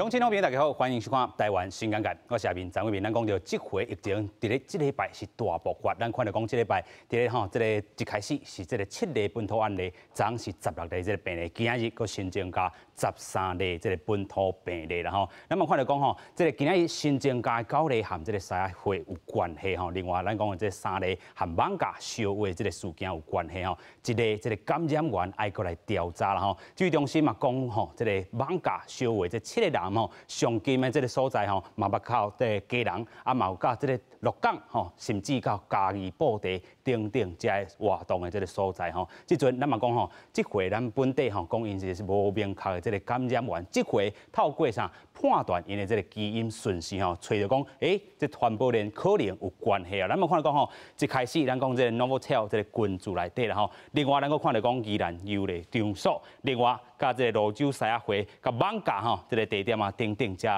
乡亲好朋友大家好，欢迎收看台湾新感觉。我是阿明，张伟明。咱讲到这回疫情，伫咧这礼拜是大爆发。咱看到讲这礼拜，伫咧这个一开始是这个7例本土案例，昨是16例这个病例，今日佫新增加13例这个本土病例啦吼。咱嘛看到讲这个今日新增加的9例和这个沙会有关系吼。另外咱讲的这3例和网咖烧话这个事件有关系吼。一例这个感染源爱过来调查啦吼。指挥中心嘛讲这个网咖烧话这7个人上近的这个所在嘛捌靠这个家人，嘛有到这个鹿港甚至到嘉义布袋等等这活动的这个所在即阵咱嘛讲这回咱本地讲因是无明确的这个感染源，这回透过啥判断因的这个基因顺序找到讲，这传播链可能有关系啊。咱嘛看到讲一开始咱讲这个 Novotel 这个群组内底啦另外咱佫看到讲宜兰有咧场所，另外甲这个泸州西仔会甲网咖这个地点等等遮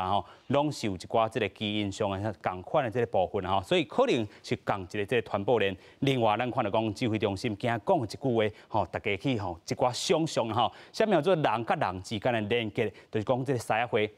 拢是有一寡这个基因上的共款的这个部分所以可能是共一个这个传播链。另外，咱看到讲指挥中心今讲的一句话，大家去一寡想象啥物叫做人甲人之间的连接，就是讲这个西仔会。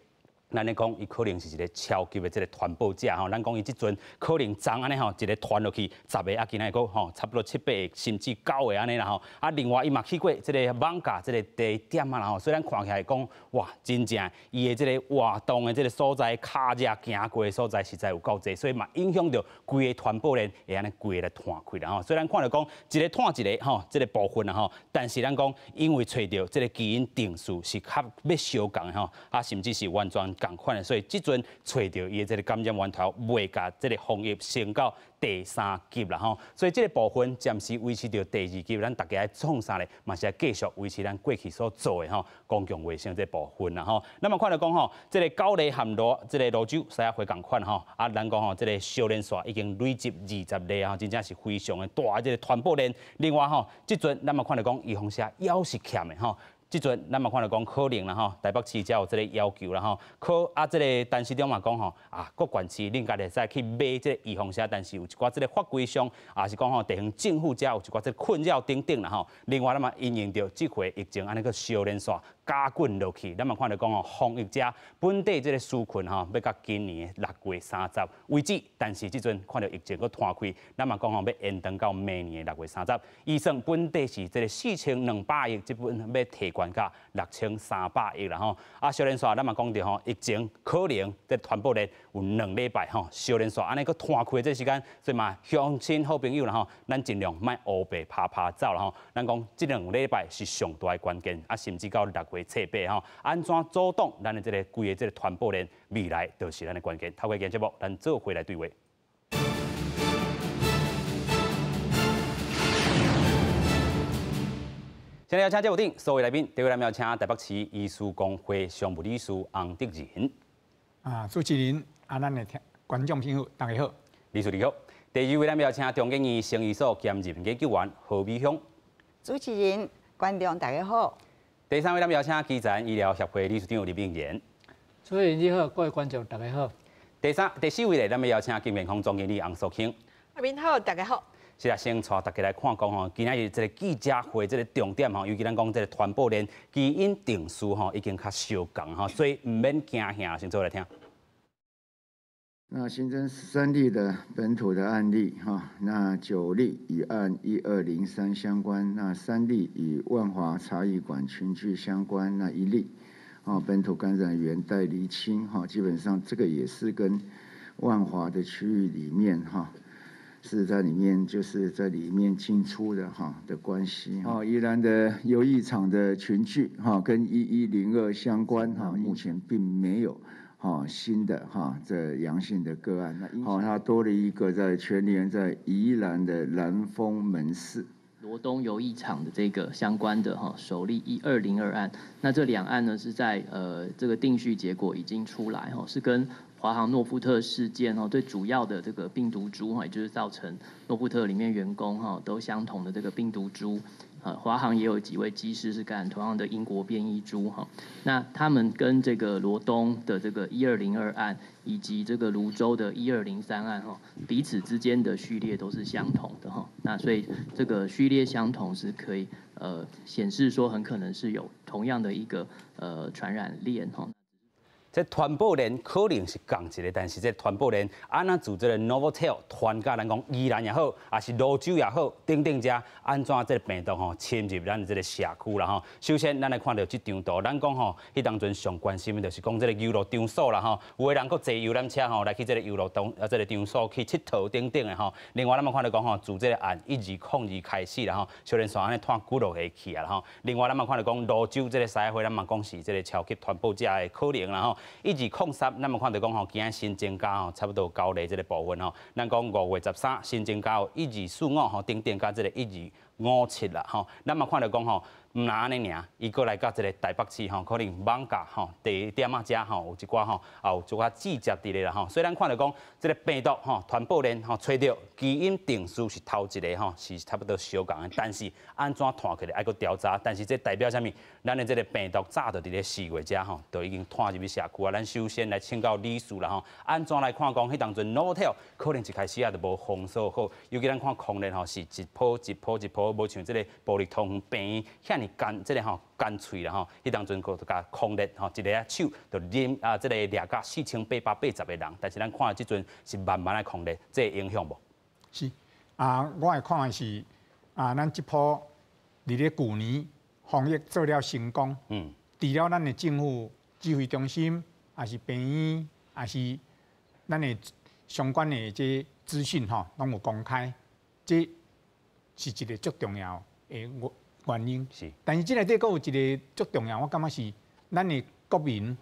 咱咧讲，伊可能是一个超级的这个传播者咱讲伊即阵可能昨安尼一个传落去10个，今仔个差不多7、8个，甚至9个安尼啦另外伊嘛去过这个网咖这个地点所以咱看起来讲，哇，真正伊的这个活动的这个所在，脚热行过的所在实在有够济，所以嘛影响到规个传播链会安尼规个来断开啦所以咱看到讲一个断一个这个部分但是咱讲因为找到这个基因定数是较要相共的甚至是完全共款的，所以即阵找到伊的这个感染源头，未甲这个防疫升到第3级啦所以这个部分暂时维持到第2级，咱大家来创啥咧，嘛是要继续维持咱过去所做的公共卫生这部分啦那么看到讲这个9例含这个泸州西仔会共款咱讲这个少年线已经累积20例真正是非常的大这个传播链。另外即阵咱嘛看到讲预防针也是欠的即阵咱嘛看到讲可能啦台北市才有这个要求啦这个陈市长嘛讲各县市恁家会使去买这个预防针，但是有一寡这个法规上，也是讲地方政府才有一寡这个困扰等等啦另外咱嘛因应到这回疫情安尼个烧连线加滚落去，咱嘛看到讲防疫者本地这个纾困要到今年的6月30为止，但是即阵看到疫情佫摊开，咱嘛讲要延长到明年的6月30。预算本地是这个4200亿，这本要提悬到6300亿啦小连线咱嘛讲到疫情可能这传播链有2礼拜小连线安尼佫摊开这时间，所以嘛乡亲好朋友啦咱尽量莫乌白拍走啦咱讲这2礼拜是上大的关键甚至到6月7、8安怎阻挡咱的这个规个这个传播链，未来就是咱的关键。透过今节目，咱做回来对话。现在要请节目顶所有来宾，第一位来邀请台北市医师公会常务理事洪德仁。主持人咱的观众朋友大家好，理事你好。第二位来邀请中建医生医所兼任研究员何美香。主持人观众大家好。第3位来邀请基层医疗协会理事长林炳炎。主持人你好，各位观众大家好。第4位咧，咱要邀请金健康总经理洪淑卿。阿明好，大家好。是先带大家来看讲今仔日这个记者会这个重点尤其咱讲这个传播链基因定数已经较相共所以唔免惊吓，先做来听。那新增13例的本土的案例那9例与案1203相关，那3例与万华茶艺馆群聚相关，那1例本土感染源待厘清基本上这个也是跟万华的区域里面是在里面就是在里面进出的关系宜兰的游艺场的群聚跟1102相关目前并没有新的这阳性的个案，它多了一个在全联在宜兰的蓝丰门市。罗东游艺场的这个相关的首例1202案，那这2案呢是在这个定序结果已经出来是跟华航诺富特事件最主要的这个病毒株也就是造成诺富特里面员工都相同的这个病毒株。华航也有几位机师是感染同样的英国变异株那他们跟这个罗东的这个1202案以及这个泸州的1203案彼此之间的序列都是相同的那所以这个序列相同是可以显示说很可能是有同样的一个传染链这传播链可能是共一个，但是这传播链安怎自这个 Novotel 传到咱讲宜兰也好，还是泸州也好，等等遮安怎这个病毒吼侵入咱这个社区啦吼。首先，咱来看到这张图，咱讲吼，迄当阵上关心的就是讲这个游乐场所啦吼，有的人佫坐游览车吼来去这个游乐场这个场所去佚佗等等的吼。另外，咱们看到讲吼，自这个案120开始啦吼，小连线安尼拖几落下去啊啦吼。另外，咱们看到讲泸州这个西会，咱嘛讲是这个超级传播者的可能啦吼。123，咱们看到讲吼，今仔新增加吼，差不多9例这个部分吼。咱讲5月13新增加有1245吼，等等加这个1257啦吼。咱嘛看到讲吼，唔那安尼尔，伊过来到这个台北市吼，可能网价吼第一点仔遮吼有一寡吼，也有一寡季节伫咧啦吼。所以咱看到讲，这个病毒吼传播链吼找到基因定数是头一个吼，是差不多相共的，但是安怎传起来还佫调查，但是这代表啥物？咱的这个病毒早就伫咧4月遮吼，就已经传入去社区啊。咱首先来请教李叔啦吼，安怎来看讲，迄当阵 Novotel 可能一开始啊就无封锁好，尤其咱看空链吼是一波一波一波，无像这个玻璃通病遐尼干，这个吼干脆啦吼，迄当阵个甲空链吼一个手就拎啊，这个掠甲4880个人，但是咱看即阵是慢慢来空链，这影响无？是啊，我会看的是啊，咱即波伫咧旧年防疫做了成功，除了咱的政府指挥中心，还是病院，还是咱的相关的这资讯吼，拢有公开，这是一个足重要的原因。是，但是这内底佫有一个足重要，我感觉是咱的国民，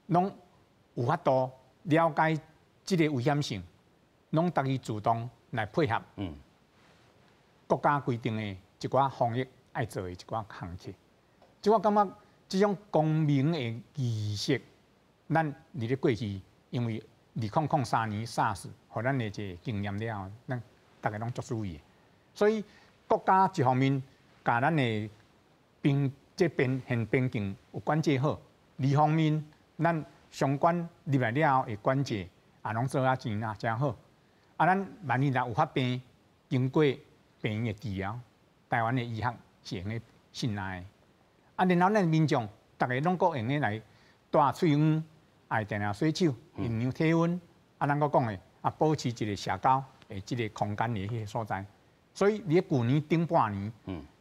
拢有法度了解这个危险性，拢逐伊主动来配合。国家规定的一寡防疫爱做的一寡项目，即我感觉这种公民的意识，咱伫咧过去，因为2003年 SARS， 互咱的这经验了后，咱大家拢足注意的。所以国家一方面甲咱的边境有管制好，二方面咱相关入来了后的管制也拢做真好。啊，咱万一若有发病，经过病院的治疗，台湾的医学是用个信赖的。啊，然后咱民众大家拢搁用个来戴喙黄，爱定定洗手，量量体温。啊，咱搁讲的啊，保持一个社交的即个空间的迄个所在。所以，伫旧年顶半年，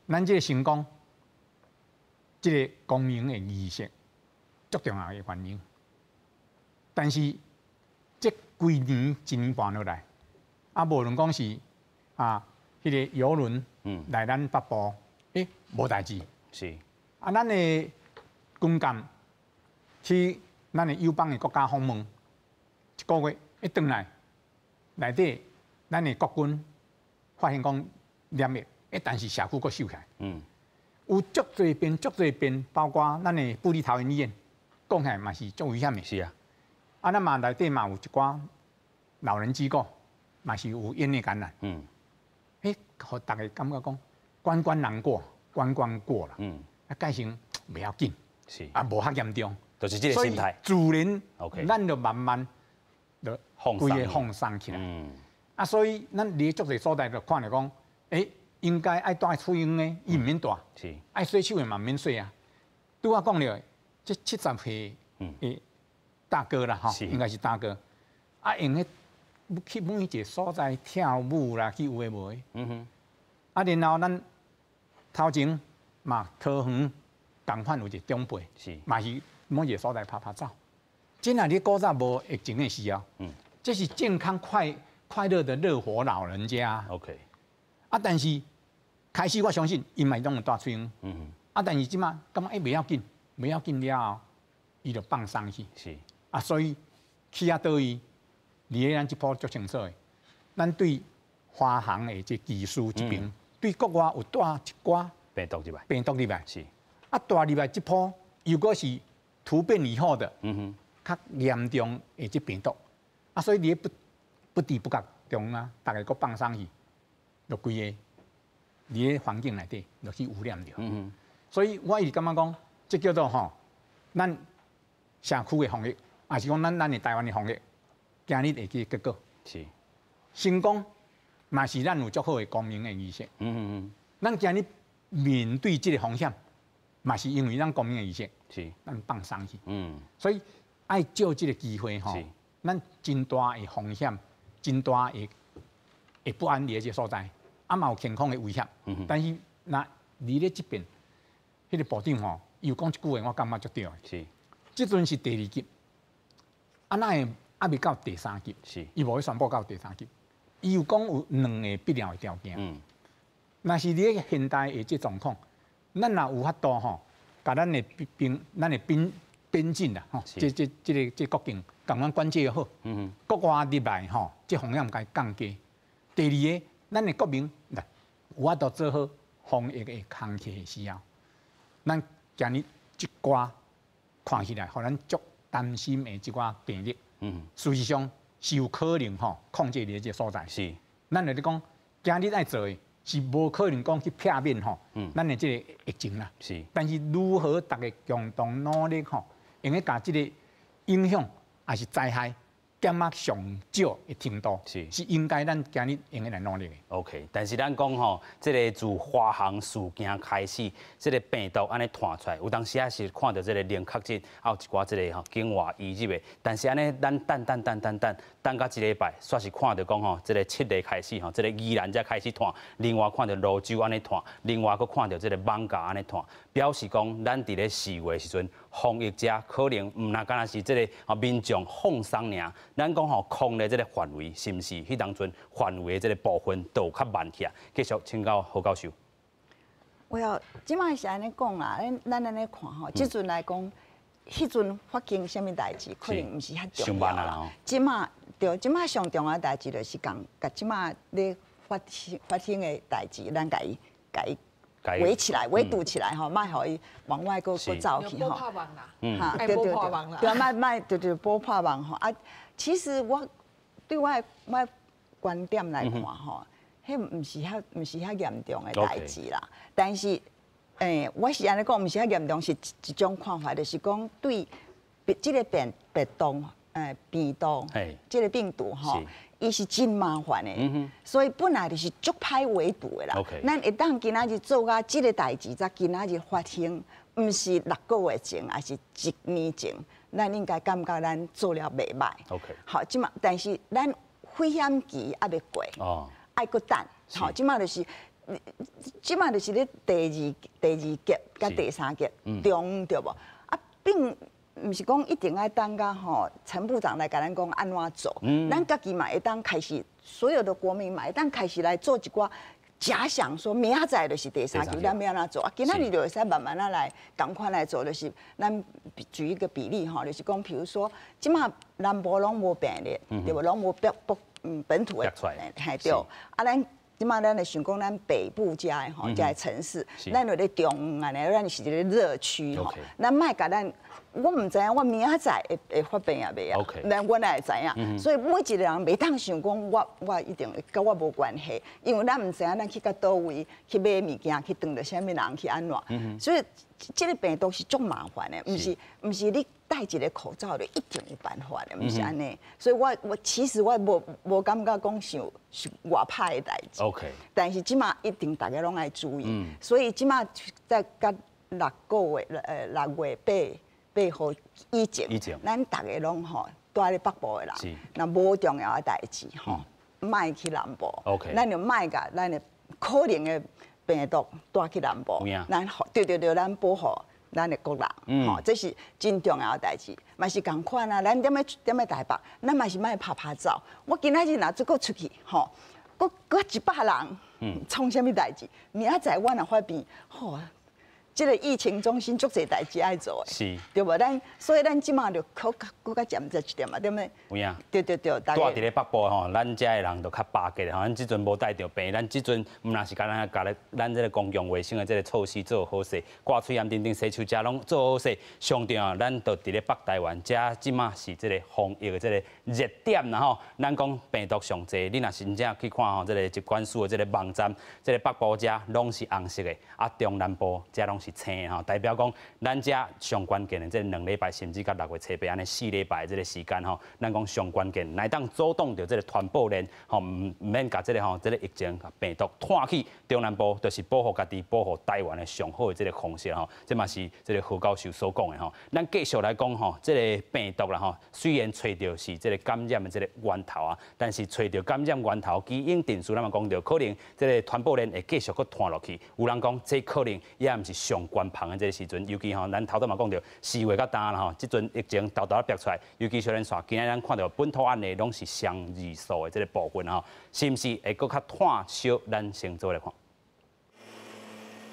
咱即个成功，即个公民的意识足重要的原因。但是，这规年1年半落来，啊，无论讲是啊，迄个邮轮来咱北部，无代志。是。啊，咱的军舰去咱的友邦的国家访问，1个月一转来，内底咱的国军发现讲染疫，但是社区阁收起来。有足侪边，包括咱的布里桃园医院，讲起来嘛是足危险的。是啊。啊，咱嘛内底嘛有一寡老人机构，嘛是有烟的感染。互大家感觉讲关难过，关过了。啊，改成袂要紧。是。啊，无遐严重。就是这个心态。自然 ，OK， 咱就慢慢就规个放松起来。啊，所以咱伫足侪所在就看来讲，应该爱戴喙黄的，伊毋免戴。是。爱洗手的嘛，毋免洗啊。拄我讲了，这70岁的大哥啦，吼，应该是大哥。啊，用个去每一个所在跳舞啦，去有诶无诶。啊，然后咱头前嘛，桃园同款有一个长辈，嘛是每一个所在拍照。真啊，你古早无疫情的时候，这是健康快乐的乐活老人家。OK。啊，但是开始我相信，伊嘛拢有戴喙黄。啊，但是即马感觉袂要紧了后，伊就放松去。是。啊，所以去啊倒伊，伫咧咱即波足清楚的，咱对华航的这技术这边，对国外有带一寡病毒入来。是。啊，带入来这波，如果是突变以后的，较严重的这病毒，啊，所以你不知不觉中啊，大家搁放松去，就规个伫咧环境内底就去污染着。所以我一直感觉讲，这叫做吼，咱社区的防疫，也是讲咱的台湾的防疫，今日会去结果是成功，嘛是咱有足好的公民的意识。咱今日面对这个风险，嘛是因为咱公民的意识，是咱放松去。嗯，所以爱借这个机会吼，咱真大的风险，真大的不安的这个所在，啊嘛有健康的危险。但是那离咧这边，迄个部长吼，伊有讲一句话，我感觉足对的。是，即阵是第2级，啊那会还未到第3级，是，伊无去宣布到第3级，伊有讲有2个必要的条件。那是伫个现代的这状况，咱若有法度吼，甲咱的边境啦，吼，这国境，共咱管制好，国外入来吼，这风险该降低。第2个，咱的国民来有法度做好防疫的工作的时候，咱今日一寡看起来，互咱足担心的一寡病例，事实上是有可能吼控制伫这所在。是，咱来讲，今日爱做的。是无可能讲去避免吼，咱的这个疫情啦。是，但是如何大家共同努力吼，用去把这个影响还是灾害减啊上少的程度，是应该咱今日用来努力的。OK， 但是咱讲吼，这个自华航事件开始，这个病毒安尼传出来，有当时也是看到这个零确诊，还有一寡这个吼境外移入的。但是安尼，咱等到1礼拜，煞是看到讲吼，这个7日开始吼，这个宜兰才开始传，另外看到泸州安尼传，另外佫看到这个艋舺安尼传，表示讲咱伫咧4月时阵，防疫者可能唔那敢若是这个民众放松尔，咱讲吼控的这个范围是毋是迄当阵范围的这个部分都较慢起来？继续请教何教授。即摆是安尼讲啦，咱安尼看吼，即阵来讲，迄阵发生什么代志，可能毋是遐重要啦。即摆上重要的代志就是甲即摆咧发生的代志，咱甲伊围起来、围堵起来吼，莫互伊往外个走去吼。波破网啦，对，对，波破网吼。啊，其实对我观点来看吼，迄毋是遐严重的代志啦。但是，我是安尼讲，毋是遐严重，是一种看法，就是讲对即个病毒，即个病毒吼。伊是真麻烦的，所以本来就是足歹围堵的啦。咱会当今仔日做到即个代志，才今仔日发生，毋是6个月前，还是1年前，咱应该感觉咱做了袂歹。好，即嘛，但是咱危险期还未过，爱搁等。好，即嘛就是咧第2级甲第3级中对无？啊，并。毋是讲一定爱等到吼陈部长来甲咱讲安怎做，咱家己嘛会当开始，所有的国民嘛会当开始来做一寡假想，说明仔载就是第3级，咱要安怎做啊？今仔日就会使慢慢来，赶快来做，就是咱举一个比例吼，就是讲，比如说，即马南部拢无病例，对无？拢无本土的，嘿对。啊，咱即马咱来想讲，咱北部遮的吼，遮的城市，咱就咧中安尼，咱是一个热区吼，咱莫甲咱。我唔知影，我明仔载会发病也袂啊，但我哪会知影？所以每一个人袂当想讲我一定跟我无关系，因为咱唔知影咱去到倒位去买物件，去当着啥物人去安怎？所以这个病毒是足麻烦的，唔是你戴一个口罩就一定有办法的，唔是安尼。所以我其实我无感觉讲是外歹的代志。但是即马一定大家拢爱注意，所以即马在甲6月8号以前，咱大家拢吼住咧北部的人，那无重要的代志吼，莫去南部。咱就莫甲咱的可能的病毒带去南部。咱对，咱保护咱的国人，吼，这是真重要的代志。嘛是共款啊，咱踮咧台北，咱嘛是莫拍照。我今仔日若做个出去，吼，搁100人，创啥物代志？明仔载我若发病，吼。这个疫情中心足侪代志爱做的，对无？所以咱即马就搁较检查一点嘛，对不对？有影。对。住伫咧北部吼，咱遮的人就较巴结的吼，咱即阵无带着病，咱即阵毋若是甲咱这个公共卫生的这个措施做好势，挂嘴炎等等洗手遮拢做好势。上重要，咱就伫咧北台湾，遮即马是这个防疫的这个热点啦吼。咱讲病毒上济，你若真正去看吼，这个疾管署的这个网站，这个北部遮拢是红色的，啊中南部遮拢。是青的吼，代表讲咱遮上关键的这2礼拜，甚至到6月初8安尼4礼拜这个时间吼，咱讲上关键，来当阻挡着这个传播链，吼唔免甲这个疫情病毒拖去中南部，就是保护家己、保护台湾的上好的这个方式吼，这嘛是这个何教授所讲的吼。咱继续来讲吼，这个病毒啦吼，虽然找到是这个感染的这个源头啊，但是找到感染源头基因定数，咱嘛讲到可能这个传播链会继续搁拖落去。有人讲这可能也毋是上关旁的这个时阵，尤其吼咱头拄嘛讲到4月到今啦吼，即阵疫情豆豆逼出来，尤其小人说今日咱看到本土案例拢是上二数的这个部分吼，是毋是会搁较拖小？咱先做来看。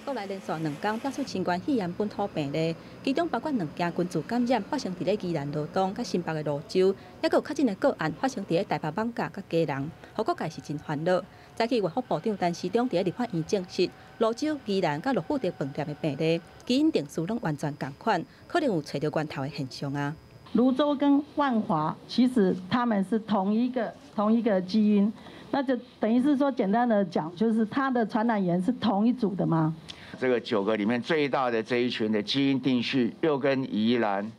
国内连续2天查出新冠肺炎本土病例，其中包括2件群组感染发生伫咧宜兰罗东、甲新北的泸州，也有较近的个案发生伫咧台北艋舺、甲基隆，互各界是真烦恼。早起卫福部长陈时中伫咧立法院证实，泸州、宜兰甲罗富德饭店的病例基因定数拢完全同款，可能有找到源头的现象啊。泸州跟万华其实他们是同一个基因，那就等于是说简单的讲，就是它的传染源是同一组的吗？这个9个里面最大的这一群的基因定序，又跟宜兰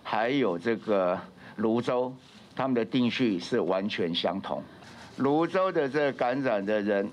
还有这个泸州，他们的定序是完全相同。泸州的这个感染的人，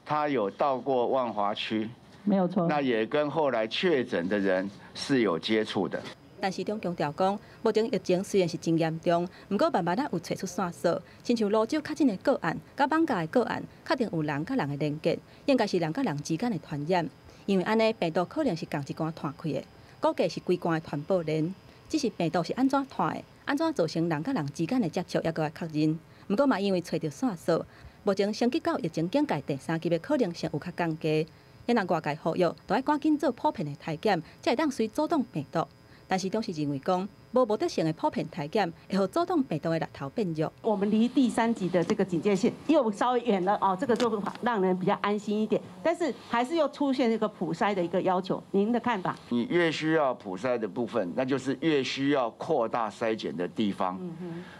他有到过万华区，没有错。那也跟后来确诊的人是有接触的。陈时中强调讲，目前疫情虽然是真严重，不过慢慢有找出线索，亲像泸州较近的个案，甲艋舺的个案，确定有人甲人的连结，应该是人甲人之间的传染。因为安尼病毒可能是同一关传开的，估计是规关的传播链。只是病毒是安怎传的，安怎造成人甲人之间的接触，也搁要确认。不过嘛，因为找到线索，目前升级到疫情警戒第3级的可能性有较降低。也让外界呼吁，都要赶紧做普遍的体检，才会当随阻挡病毒。但是，董事认为讲，无目的性的普遍体检，会互阻挡病毒的力头变弱。我们离第3级的这个警戒线又稍微远了哦，这个就让人比较安心一点。但是还是又出现这个普筛的一个要求，您的看法？你越需要普筛的部分，那就是越需要扩大筛检的地方。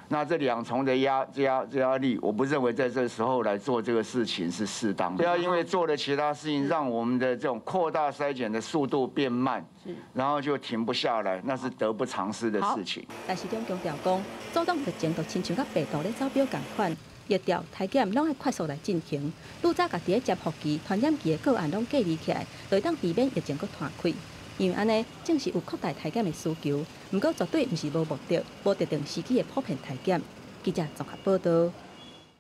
那这2重的压力，我不认为在这时候来做这个事情是适当的。不要因为做了其他事情，让我们的这种扩大筛检的速度变慢，然后就停不下来，那是得不偿失的事情。但是，中强调讲，阻挡疫情就亲像甲病毒咧走表同款，疫调、体检拢要快速来进行。愈早甲伫咧接触期、传染期的个案拢隔离起来，就会当避免疫情搁传开。因为安尼，正是有扩大体检的需求，不过绝对不是无目的、无特定时机的普遍体检。记者综合报道。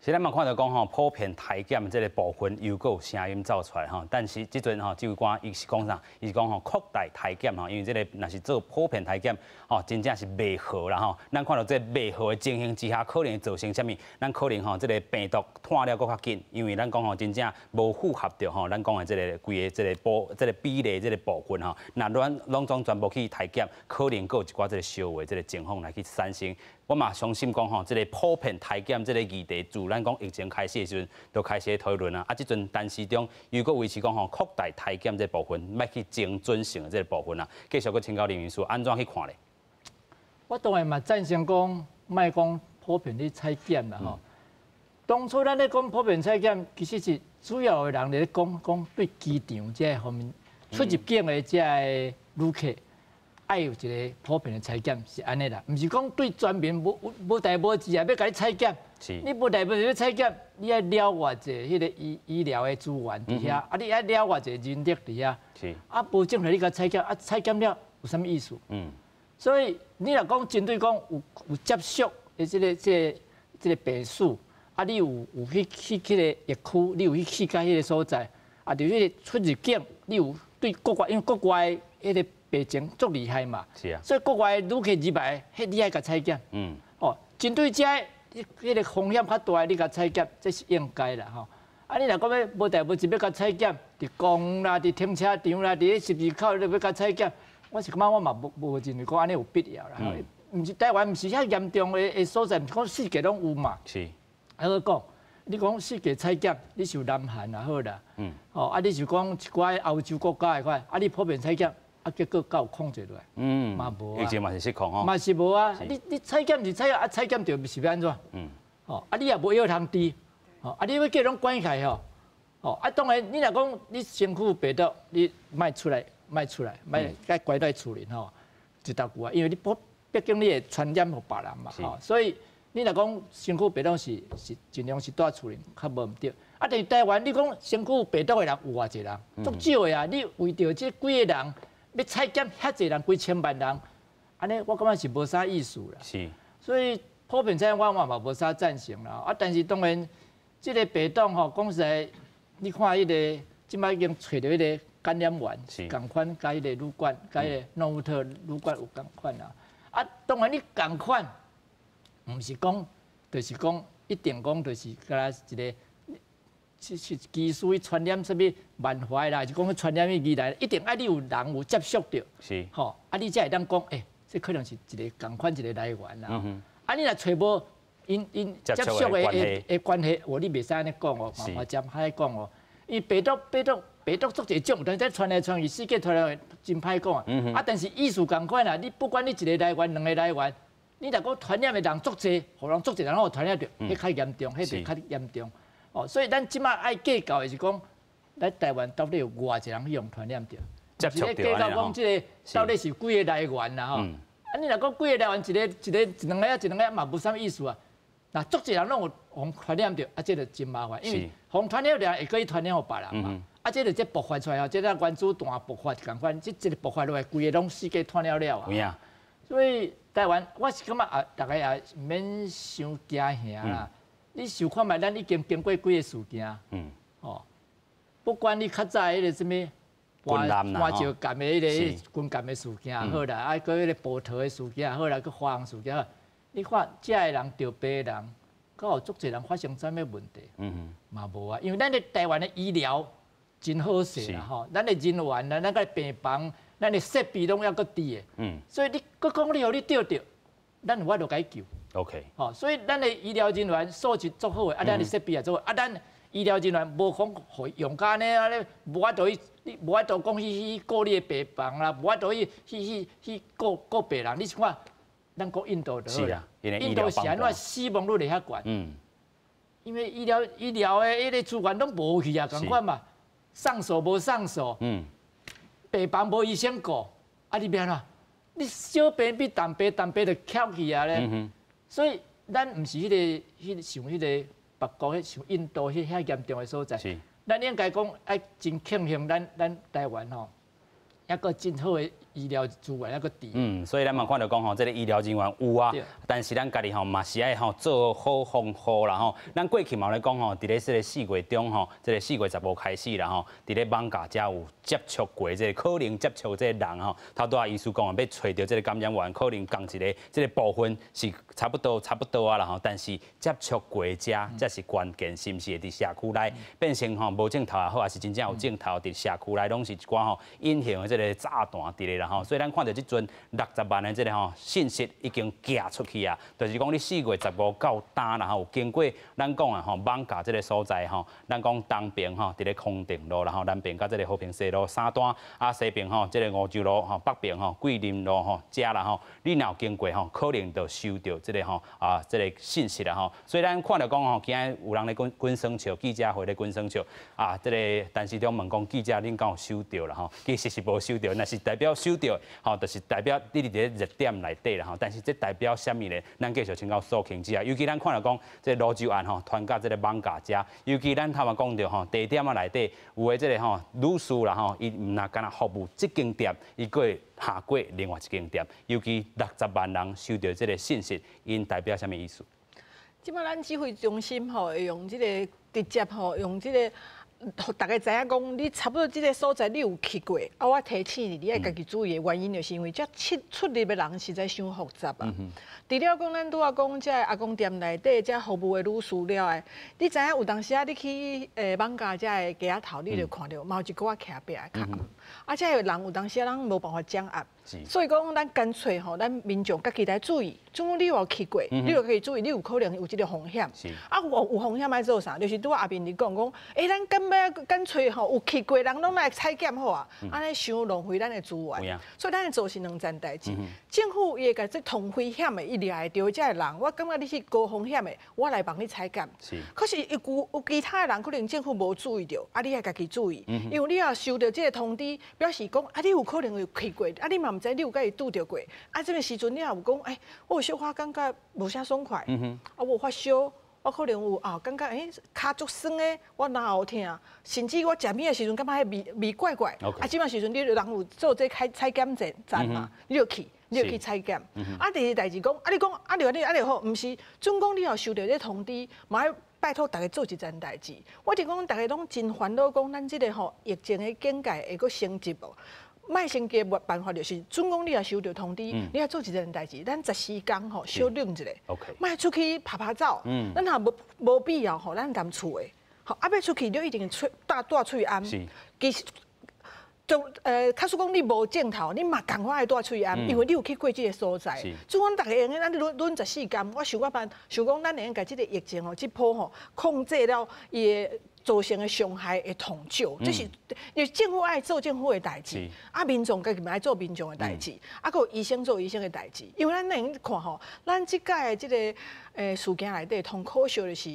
是咱嘛看到讲吼，普遍体检这个部分又有声音走出来吼，但是即阵吼，指挥官伊是讲啥？伊是讲吼扩大体检吼，因为这个若是做普遍体检吼，真正是袂好啦吼。咱看到这袂好的情形之下，可能造成啥物？咱可能吼，这个病毒拖了搁较紧，因为咱讲吼，真正无符合着吼，咱讲的这个规个这个比例这个部分吼，那咱拢总全部去体检，可能搁有一寡这个小的这个情况来去产生。我嘛相信讲吼，这个普遍体检这个议题，自咱讲疫情开始的时阵，就开始讨论啊。啊，即阵陈时中如果维持讲吼扩大体检这部分，要去精准性的这个部分啊，继续去请教林秘书，安怎去看咧？我当然嘛赞成讲，莫讲普遍去采检啦吼。当初咱咧讲普遍采检，其实是主要的人咧讲对机场这方面出入境的这个旅客。爱有一个普遍的采检是安尼啦，唔是讲对全民无代无志啊，要甲你采检。你无代无志要采检，你爱了偌济迄个医疗的资源伫遐，啊，你爱了偌济人力伫遐。啊，无正常你甲采检，啊，采检了有啥物意思？所以你若讲针对讲有接触的这个病史，啊，你有去迄个疫区，你有去到迄个所在，啊，就迄个出入境，你有对国外，因为国外迄个。疫情足厉害嘛，是啊，所以国外旅客入来，迄你爱甲采检，哦，针对这迄个风险较大，你甲采检，这是应该啦，吼。啊，你若讲要无代无志要甲采检，伫公园啦，伫停车场啦，伫十字口你要甲采检，我是感觉我嘛无认为讲安尼有必要啦。毋是台湾，毋是遐严重的所在，毋是讲世界拢有嘛。是。啊，我讲，你讲世界采检，你是南韩也好啦，哦，啊，你是讲一寡欧洲国家的块，啊，你普遍采检。啊，结果够控制落来，嘛无啊，疫情嘛是失控哦，嘛是无啊。你采检是采啊，采检就是要安怎？哦，啊，你也无药通治，哦，啊，你要叫人管起来吼，哦，啊，当然你若讲你身躯有病毒，你莫出来卖出来，该乖在厝里吼，一道久啊，因为你毕竟你会传染给别人嘛，吼，所以你若讲身躯病毒是尽量是住厝里，较无毋对。啊，但是台湾你讲身躯病毒的人有偌济人，足少的啊，你为着这几个人要采检遐济人，几千万人，安尼我感觉是无啥意思啦。是，所以普遍采我嘛无啥赞成啦。啊，但是当然，这个病毒吼，讲实在，你看迄个，即摆已经找到迄个感染源，共款甲迄个乳管，甲迄个诺富特乳管有共款啦。啊，当然你共款，毋是讲，就是讲一定讲，就是甲一个。是技术去传染什么万怀啦，是讲去传染去来，一定爱你有人有接触到，是，吼，啊你才会当讲，这可能是一个共款一个来源啦。啊你若找无因接触的关系，你袂使安尼讲哦，嘛针歹讲哦，因为病毒足侪种，但是传来传去，世界传来真歹讲啊。啊但是意思共款啦，你不管你一个来源、两个来源，你若讲传染的人足侪，互人足侪人互传染着，迄较严重，迄就较严重。哦，所以咱即马爱计较的是讲，咱台湾到底有偌济人去用传染着？接触着计较讲即个到底是几个来源啦吼？啊，你若讲几个来源，一两个嘛无啥意思啊。那足济人拢有互传染着，啊，这就真麻烦，因为互传染着会可以传染互别人嘛。啊，这就这爆发出来后，这咱原子弹爆发共款，这个爆发落来，规个拢世界传了啊。有影。所以台湾，我是感觉啊，大家也免伤惊吓啦。你想看觅，咱已经经过几个事件，不管你较早迄个什么花石干的迄个军干的事件也好啦，啊，搁迄个波头的事件也好啦，搁花红事件好，你看遮个人着病的人，搁有足侪人发生啥物问题？嘛无啊，因为咱的台湾的医疗真好势啦吼，咱的人员啦，咱个病房，咱的设备拢还搁低的，所以你搁讲你互你着着，咱有法度解救。OK， 好，所以咱的医疗人员素质足好的，啊，咱的设备也足好，啊，咱医疗人员无讲用甲呢，无法度去，你无法度讲去顾你的病房啦，无法度去顾病人。你是看，咱讲印度就好啦，印度是安怎死亡率会遐悬？因为医疗的迄个资源拢无去啊，共款嘛，上手无上手，病房无医生顾，啊，你变啦，你小病比大病就翘去啊咧。所以，咱毋是像迄个别国像印度遐严重的所在，咱应该讲爱真庆幸咱台湾吼，一个真好的医疗资源，一个低。所以咱嘛看到讲吼，这个医疗人员有啊，但是咱家己吼嘛是爱吼做好防护啦吼。咱过去嘛咧讲吼，伫咧这个4月中吼，这个4月15开始啦吼，伫咧艋舺遮有接触过这个可能接触这个人吼，头拄仔医师讲啊，要找到这个感染源，可能共一个这个部分是差不多啊啦吼。但是接触过遮才是关键，是毋是会伫社区内变成吼无镜头也好，还是真正有镜头伫社区内拢是一寡吼隐形的这个炸弹伫咧啦吼。所以咱看到即阵60万的这个吼信息已经寄出去啊，就是讲你4月15到单啦吼，有经过咱讲啊吼艋舺这个所在吼，咱讲东边吼伫咧康定路，然后南边甲这个和平西路3段，啊西边吼这个梧州路吼，北边吼桂林路吼遮啦吼，你若有经过吼，可能就收到这个吼这个信息啦吼。所以咱看到讲吼，今日有人咧滚生笑，记者会咧滚生笑啊，这个陈市长问讲记者恁敢有收到啦吼？其实是无收到，那是代表收到。吼，就是代表你伫咧热点内底啦吼，但是这代表啥物咧？咱继续请教苏庆之啊，尤其咱看到讲，这泸州案吼，传到这个艋舺遮，尤其咱头嘛讲到吼，地点啊内底有诶这个吼女士啦吼，伊毋若干那服务这间店，伊佫会下过另外一间店，尤其60万人收到这个信息，因代表啥物意思？即摆咱指挥中心吼，会用这个直接吼，用这个。大家知影讲，你差不多这个所在你有去过，啊，我提醒你，你爱家己注意的原因，就是因为这出入的人实在伤复杂啊。除了讲，咱拄仔讲这阿公店内底这服务的女士了的，你知影有当时啊，你去艋舺这的街仔头，你就看到嘛有一个徛壁的卡，啊，这人有当时啊，咱无办法掌握。所以讲，咱干脆吼，咱民众家己来注意。总共你有去过，你就可以注意，你有可能有这个风险。啊，有风险爱做啥？就是拄仔阿斌你讲，咱根本要干脆吼有去过人拢来采检好啊，安尼伤浪费咱的资源。所以咱做是两件代志。政府伊会甲这同危险的，伊掠会到这人，我感觉你是高风险的，我来帮你采检。可是有其他的人可能政府无注意到，啊，你要家己注意，因为你要收到这个通知，表示讲啊，你有可能有去过，啊，你嘛唔知你有甲伊拄着过，啊，这个时阵你也有讲，哎，我有小可感觉无啥爽快，啊，我发烧。我可能有感觉骹足酸的，我哪有痛，甚至我食面的时阵感觉迄味怪怪。啊，即摆时阵你人有做这采检站嘛，你就去采检。啊，第二代志讲，你讲你好，毋是，准讲你要收到这通知，嘛要拜托大家做一件代志。我就讲大家拢真烦恼，讲咱这个疫情的境界会阁升级无？卖升级的办法就是，准讲你也收到通知，你要做一件代志，咱14天小冷一下，卖出去拍照，咱也无必要咱踮厝的，啊要出去你一定带喙安，其实。假使讲你无镜头，你嘛赶快带喙安，因为你有去过这个所在。所以讲大家用咱轮14天，我想讲咱会用甲这个疫情这波控制了伊的造成的伤害会统救，这是因为政府爱做政府的代志，啊民众家己嘛爱做民众的代志，啊个医生做医生的代志。因为咱能看咱即届的这个事件内底，通可笑的是，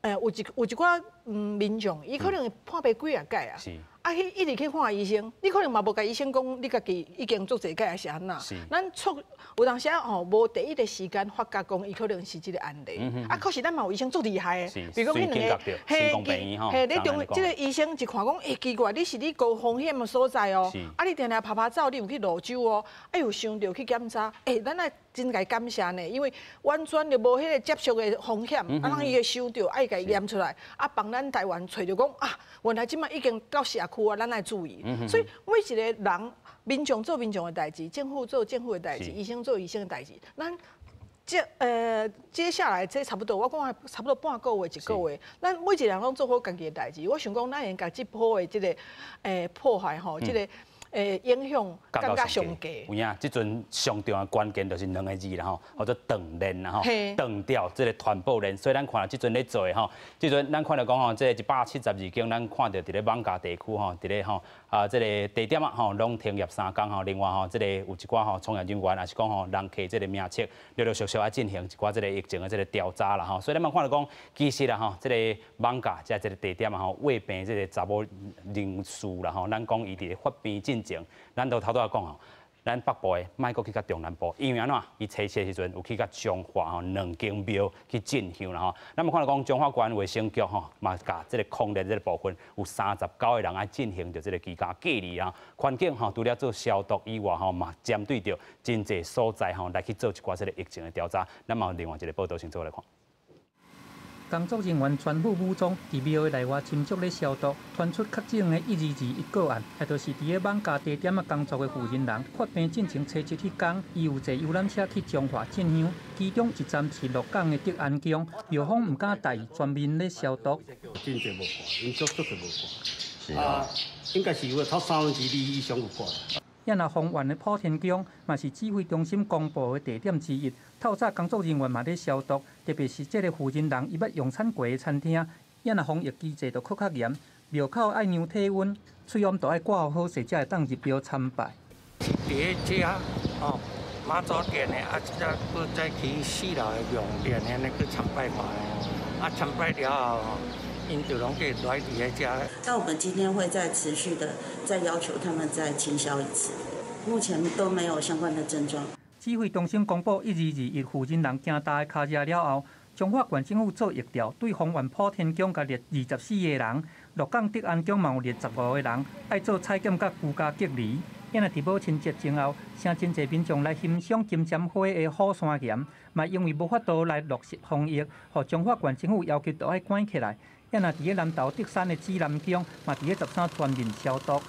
有一寡民众，伊可能判病几啊届啊。啊，一直去看医生，你可能嘛无甲医生讲，你家己已经做这个还是安那？咱有当时无第一个时间发觉讲，伊可能是这个案例。啊，可是咱嘛有医生足厉害的，比如讲迄两个，你中这个医生一看讲，奇怪，你是你高风险的所在哦，啊，你定定拍照，你有去泸州哦，啊，又想着去检查，咱爱真该感谢呢，因为完全就无迄个接触的风险，啊，咱伊会收到，爱甲伊验出来，啊，帮咱台湾找着讲啊，原来即摆已经到社区啊，咱来注意。所以每一个人，民众做民众的代志，政府做政府的代志，医生做医生的代志，咱接下来这差不多，我讲差不多半个月一个月，咱每一个人拢做好家己的代志。我想讲，咱应该这波的这个破坏吼，这个。影响感觉上低。有影，即阵上重要关键就是两个字啦吼，叫做断链啦吼，断掉这个传播链。所以咱看即阵咧做的吼，即阵咱看到讲吼，这172间，咱看到伫咧艋舺地区吼，伫咧吼这个地点啊吼，拢停业3天吼。另外吼，这个有一寡吼从业人员，也是讲吼人客这个名册，陆续啊进行一寡这个疫情的这个调查啦吼。所以咱嘛看到讲，其实啦吼，这个艋舺这个地点啊吼，胃病这个查某人士啦吼，咱讲伊伫发病进前，咱都头拄仔讲吼，咱北部的莫阁去甲中南部，因为安怎？伊初期的时阵有去甲彰化吼2间庙去进香啦吼。咱们看到讲彰化县卫生局吼，嘛甲这个抗疫这个部分有39个人爱进行着这个居家隔离啊。环境吼除了做消毒以外吼，嘛针对着真济所在吼来去做一寡这个疫情的调查。咱嘛有另外一个报道先做来看。工作人员全副武装，伫庙的内外斟酌咧消毒，传出确诊的122个案，也就是伫咧艋舺地点啊工作的负责人，发病进前初7迄天，伊有坐游览车去彰化进香，其中一站是鹿港的德安宫，庙方唔敢带，全面咧消毒。真侪无看，因足是无看。是啊，应该是有超2%以上有看。也那丰原的普天宫，嘛是指挥中心公布的地点之一。透早工作人员嘛咧消毒，特别是这个负责人伊捌用餐过的餐厅，也那防疫机制就搁较严。庙口爱量体温，喙om都爱挂好势，才会当入庙参拜。伫咧遮哦，妈祖殿的啊，即个搁再去4楼的庙殿的那个参拜法的，啊参拜了后。因就拢给来伫咧遮。那我们今天会再持续的再要求他们再清消一次，目前都没有相关的症状。指挥中心公布122负责人惊大的卡车了后，彰化县政府做疫调，对丰原普天宫甲列24个人，鹿港德安宫嘛有列15个人，爱做采检甲居家隔离。因为伫母亲节前后，请真侪民众来欣赏金针花的虎山岩，嘛因为无法度来落实防疫，互彰化县政府要求都爱关起来。也那伫咧南投德山的指南宫，嘛伫咧13全面消毒。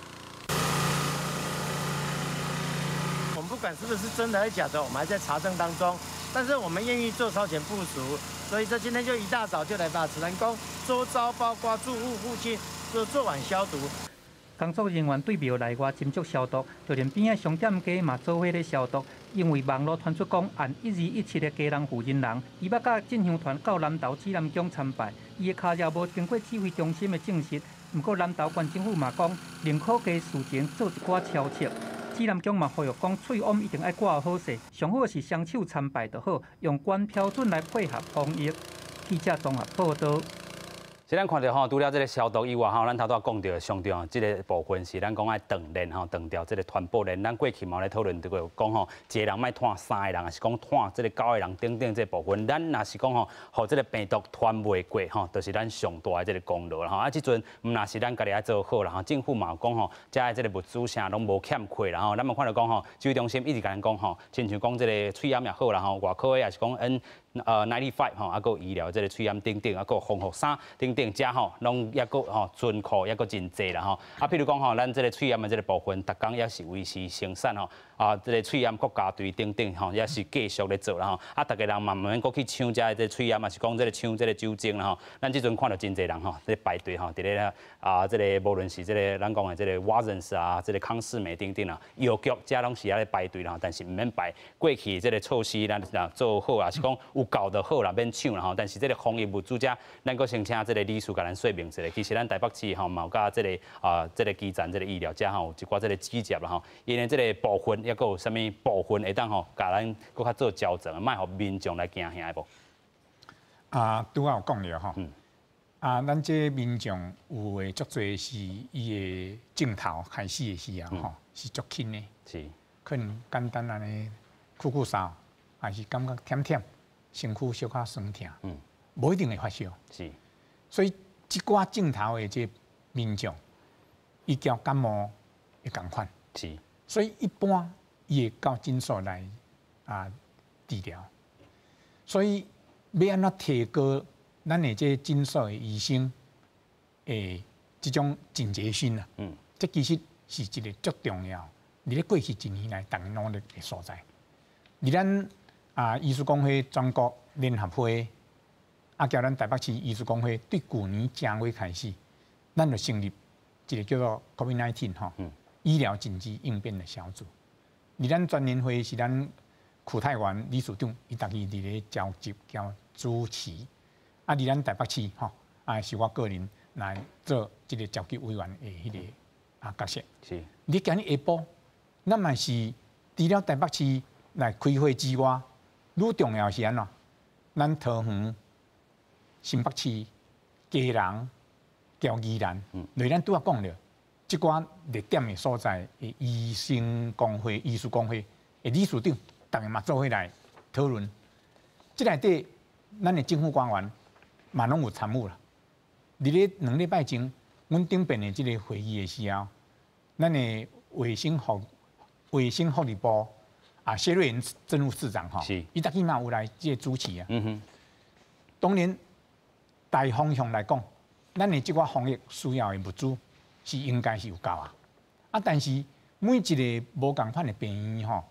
我们不管是不是真的还是假的，我们还在查证当中。但是我们愿意做超前部署，所以这今天就一大早就来把指南宫周遭包括住户附近都做完消毒。工作人员对庙内外斟酌消毒，就连边仔商店街嘛做伙咧消毒。因为网络传出讲，按1217的家人负责人，伊捌甲进香团到南投指南宫参拜，伊的脚也无经过指挥中心的证实，不过南投县政府嘛讲，宁可加事前做一寡超测。指南宫嘛呼吁讲，喙嗡一定要挂好势，上好是双手参拜就好，用管标准来配合防疫。记者综合报道。是咱看到吼，除了这个消毒以外，吼，咱头拄讲到上重要这个部分是咱讲爱断链吼，断掉这个传播链。咱过去嘛咧讨论这个讲吼，一个人莫拖3个人，还是讲拖这个9个人等等这部分。咱若是讲吼，互这个病毒传袂过吼，就是咱上大的这个功劳啦吼。啊，即阵毋若是咱家己爱做好啦吼，政府嘛有讲吼，遮的这个物资啥拢无欠缺啦吼。咱嘛看到讲吼，指挥中心一直甲咱讲吼，亲像讲这个喙炎也好啦吼，外科的也是讲N95吼，啊，佮医疗这个喙炎等等，啊，佮防护衫等等，遮吼拢也佮吼存库也佮真济啦吼。啊，譬如讲吼，咱这个喙炎的这个部分，逐工也是维持生产吼。啊，这个喙炎国家队等等吼，也是继续咧做啦吼。啊，逐个人慢慢佮去抢遮这个喙炎，也是讲这个抢这个酒精啦吼。咱即阵看到真济人吼，在排队吼，伫咧这个无论是这个咱讲的这个 Watsons 啊，这个康士美等等啦，药局遮拢是咧排队啦，但是毋免排。过去这个措施咱做好啊，是讲有够就好啦，免抢啦吼。但是这个防疫物资遮，咱佫先请这个理事甲咱说明一下。其实咱台北市吼，嘛有甲这个这个基层这个医疗遮吼，有一寡这个指节啦吼，因为这个部分。也佫有啥物部分会当吼，甲咱佫较做调整，莫互民众来惊吓无？啊，拄仔有讲了吼。啊，咱这民众有诶足侪是伊诶镜头开始诶时候吼，是足轻诶。是。可能简单安尼酷酷嗽，还是感觉甜甜，身躯小可酸痛。无一定会发烧。是。所以即寡镜头诶这民众，伊交感冒会共款。是。所以一般。伊会到诊所来治疗，所以要安怎提高咱的这诊所的医生诶这种警觉性啊？这其实是一个足重要。伫咧过去1年来，大家努力的所在。伫咱医师公会全国联合会，交咱台北市医师公会，对去年正月开始，咱就成立一个叫做 COVID-19 吼医疗紧急应变的小组。伫咱专年会是咱区泰元理事长，伊逐日伫咧召集交主持。伫咱台北市吼，是我个人来做即个召集委员的迄个角色。是。你今日下晡，咱嘛是除了台北市来开会之外，愈重要是安怎？咱桃园、新北市、基隆、交宜兰，类咱拄仔讲了。即寡热点的所在的医生工会、医师工会的理事长，大家嘛做伙来讨论。即内底，咱的政府官员嘛拢有参与啦。伫咧2礼拜前，阮顶边的即个会议的时候，咱的卫生福利部谢瑞元政务市长吼，伊逐日嘛有来即个主持啊。当然，大方向来讲，咱的即寡防疫需要的物资。是应该是有够但是每一个无共款的病院吼，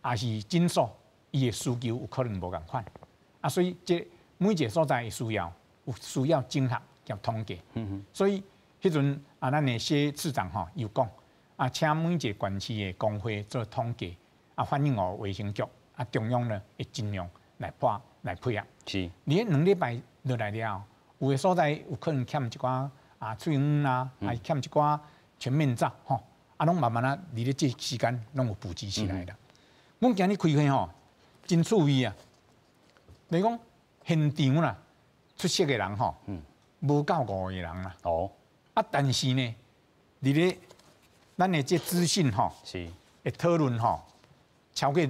也是诊所，伊的需求有可能无共款所以这每一个所在的需要有需要整合叫统计。所以迄阵咱的谢市长吼有讲请每一个县市的工会做统计反映予卫生局中央呢会尽量来配合。是。你2礼拜落来了，有的所在有可能欠一寡。喙黄啊，还欠一寡全面罩吼，拢慢慢伫咧这时间拢有布置起来啦。阮今日开会吼，真注意啊！你讲现场啦，出色的人吼，无够5个人啦。但是呢，伫咧咱的这资讯吼，会讨论吼，超过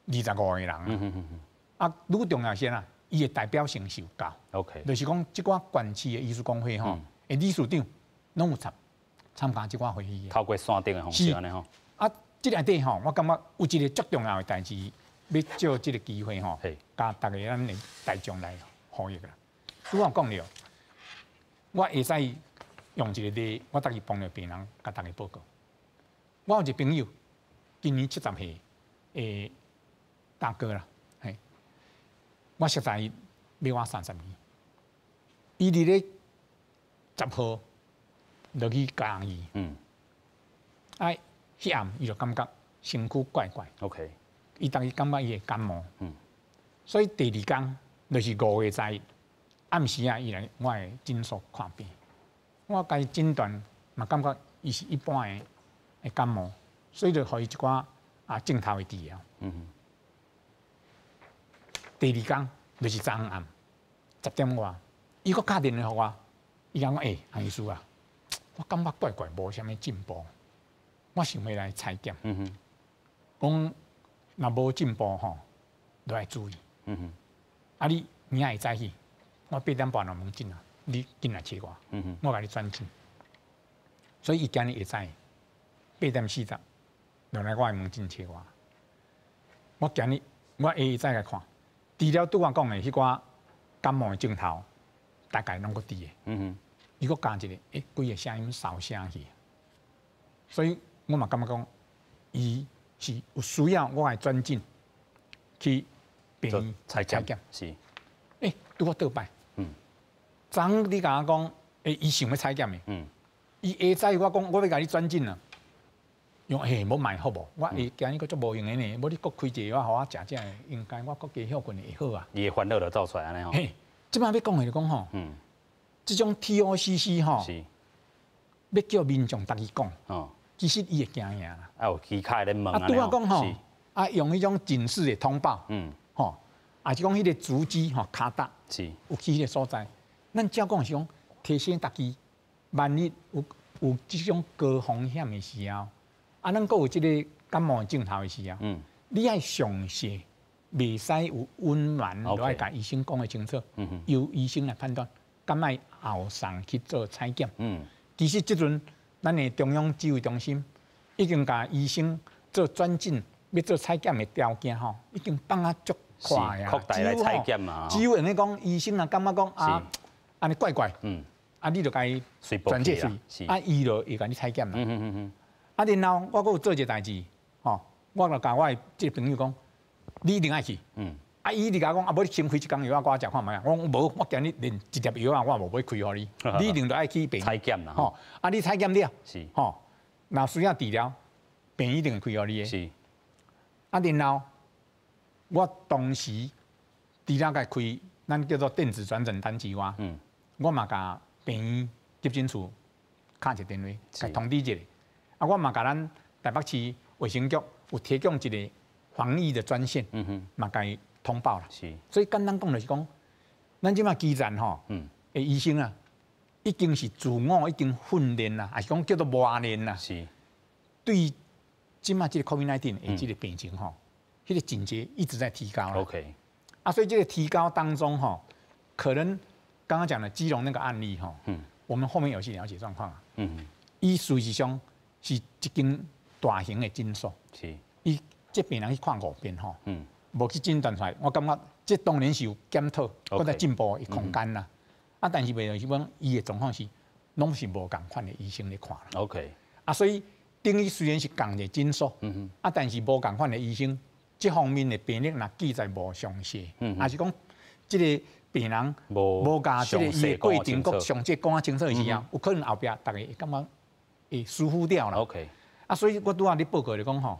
25个人愈重要些啦，伊的代表性是有够。OK， 就是讲即寡县市的医师工会吼。理事长拢有参加即寡会议，透过线顶的方式安尼吼。即内底吼，我感觉有一个足重要的代志，要借即个机会吼，甲大家咱的大众来呼吁啦。拄我讲了，我会使用一个例，我逐日帮着病人甲大家报告。我有一个朋友，今年70岁的大哥啦，我熟悉伊比我30年，伊伫咧。10号落去嘉义，迄暗伊就感觉身躯怪怪。OK， 伊逐日感觉伊会感冒。所以第2天就是5月3日暗时伊来我的诊所看病。我家诊断嘛感觉伊是一般的感冒，所以就互伊一寡镜头的治疗。第二天就是昨暗10点外，伊佫打电话给我，伊讲韩医师啊，我感觉怪怪，无啥物进步，我想要来采检。讲若无进步吼，都要注意。你明仔会早起，我8点半就门诊啊，你进来找我，我甲你转诊。所以伊今日会早8点40就来我的门诊找我。我今日我会早来看，除了拄我讲的迄寡感冒的症头，大概拢佫低的。伊佫加一个，规个声音烧声去。所以我嘛感觉讲，伊是有需要我来转诊去病院采检。是。拄我倒摆。昨你甲我讲，伊想要采检的。伊下早我讲，我要甲你转诊啊。用无卖好无？我今日佫足无用的呢，无你佫开一个药，互我食食的，应该我佫加休困会好啊。伊的烦恼就走出来安尼吼。即摆要讲的就讲吼，即种 TOCC 吼，要叫民众逐己讲，其实伊会惊吓啦。有其他咧问拄我讲吼，用迄种警示的通报，吼，是讲迄个足迹吼卡达，有去迄个所在，咱照讲是讲提醒逐己，万一有即种高风险的时候。咱佫有即个感冒症头的时候，你爱详细，袂使有温暖，都爱甲医生讲得清楚，由医生来判断，敢爱后送去做采检。其实即阵咱的中央指挥中心已经甲医生做转诊，要做采检的条件吼，已经放啊足快啊。扩大来采检嘛。只有安尼讲，医生啊感觉讲安尼怪怪，你就该转介水，伊就会甲你采检啦。然后我佫有做一个代志，我就甲我的即个朋友讲，你一定爱去。伊就甲我讲，无你先开一工药，我食看卖啊。我讲无，我今日连一粒药我嘛无要开互你，你一定都爱去病院采检啦。你采检了，若需要治疗，病院一定会开互你的。然后我当时除了甲开咱叫做电子转诊单之外，我嘛甲病院急诊处敲一个电话，甲通知一下。我嘛甲咱台北市卫生局有提供一个防疫的专线，嘛甲伊通报啦。所以简单讲就是讲，咱即马基站吼，医生啊，已经是自我已经训练啦，还是讲叫做磨练啦。对即马即个 COVID-19 的即个病情吼，迄个警觉一直在提高啦。所以这个提高当中吼，可能刚刚讲的基隆那个案例吼，我们后面有去了解状况啊。伊事实上。是一间大型的诊所，伊这病人去看5遍吼，无去诊断出来，我感觉这当然是有检讨，搁在进步的空间啦。但是袂是讲伊的状况是，拢是无共款的医生咧看啦。所以等于虽然是共一个诊所，但是无共款的医生，这方面的病历若记载无详细，还是讲这个病人无甲这个伊的过程搁详细讲啊清楚的时候，有可能后壁大家会感觉。会疏忽掉了。所以我拄仔咧报告就讲吼，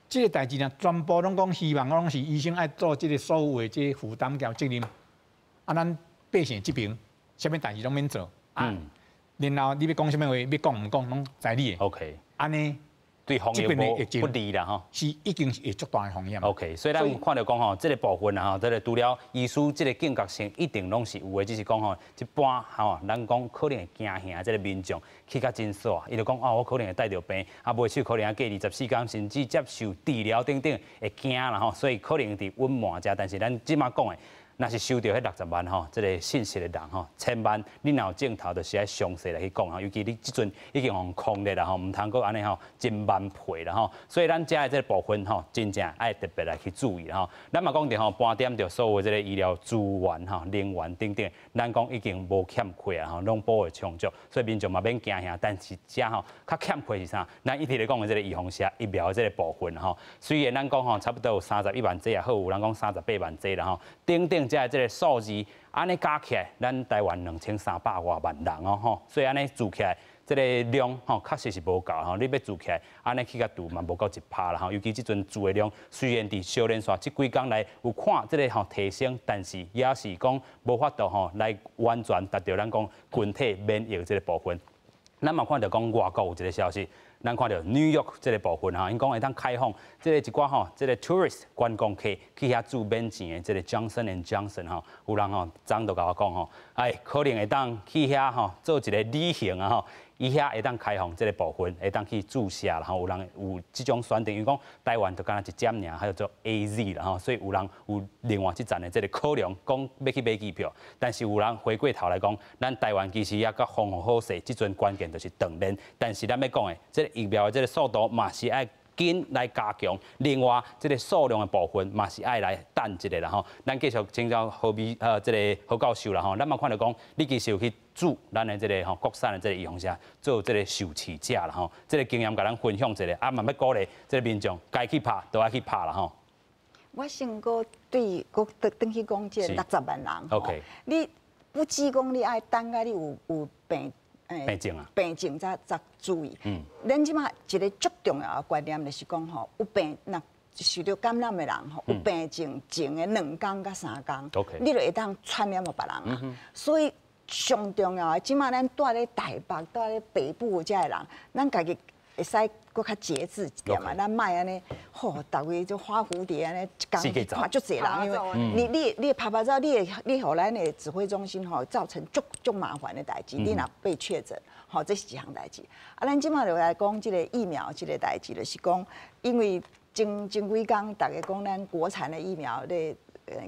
这个代志呢，全部拢讲希望拢是医生爱做这个所有的这负担交责任。咱百姓这边，啥物代志拢免做。然后你要讲啥物话，要讲唔讲，拢在你的。安尼对防疫不利啦吼，是已经是足大的风险。所以咱有看到讲吼，这个部分啊吼，这个除了医师这个警觉性一定拢是有的，只是讲吼，一般吼，咱讲可能会惊吓这个民众去到诊所，伊就讲我可能会带着病，袂手可能要隔24天，甚至接受治疗等等会惊啦吼，所以可能伫隐瞒者，但是咱即马讲的。若是收到迄60万吼，这个信息的人吼，千万你若有镜头，就是爱详细来去讲吼。尤其你即阵已经用抗疫啦吼，唔通阁安尼吼，真万倍啦吼。所以咱遮的这个部分吼，真正爱特别来去注意啦吼。咱嘛讲着吼，盘点着所有这个医疗资源吼、人员等等，咱讲已经无欠缺啊吼，拢保护充足，所以民众嘛免惊吓。但是遮吼较欠缺是啥？咱一直咧讲的这个预防针疫苗的这个部分吼，虽然咱讲吼差不多有31万剂也好，有人讲38万剂啦吼，等等。这个数字安尼加起来，咱台湾2300多万人哦吼，所以安尼组起来，这个量吼确实是无够吼，你要做起来，安尼去甲度嘛无够1%啦吼，尤其即阵做的量，虽然伫小连续即几工来有看这个吼提升，但是也是讲无法度吼来完全达到咱讲群体免疫这个部分。咱嘛看到讲外国有一个消息。咱看到 New York 这个部分哈，因讲会当开放这个一寡吼，这个 tourist 观光客去遐住免钱的这个 Johnson & Johnson 吼，有人吼昨就甲我讲吼，可能会当去遐吼做一个旅行啊吼，伊遐会当开放这个部分，会当去注射啦吼，有人有即种选择，因为讲台湾就敢若一针尔，还有做 AZ 啦吼，所以有人有另外一站的这个考量，讲要去买机票，但是有人回过头来讲，咱台湾其实也甲防护好势，即阵关键就是动员，但是咱要讲的这个疫苗的这个速度嘛是爱紧来加强，另外这个数量的部分嘛是爱来等一个啦吼。咱继续请教这个何教授啦吼，咱嘛看到讲，你其实有去助咱的这个吼国产的这个预防者做这个受试者啦吼，这个经验甲咱分享一下，啊嘛要鼓励这个民众该去拍都爱去拍啦吼。我先个对登去讲这60万人吼，你不只讲你爱等啊，你有病。病症才注意。咱即马一个最重要的观念就是讲吼，有病那受到感染的人吼，有病症前的2天到3天，你就会当传染给别人啊。所以上重要的，即马咱住咧台北、住咧北部遮的人，咱家己会使搁较节制一点嘛，咱卖安尼，吼，逐位就花蝴蝶安尼，一工看足侪人，因为你拍拍照，你互咱的指挥中心吼造成足麻烦的代志，你若被确诊，吼，这是一项代志。啊，咱即马就来讲即个疫苗即个代志，就是讲，因为前几工大家讲咱国产的疫苗咧。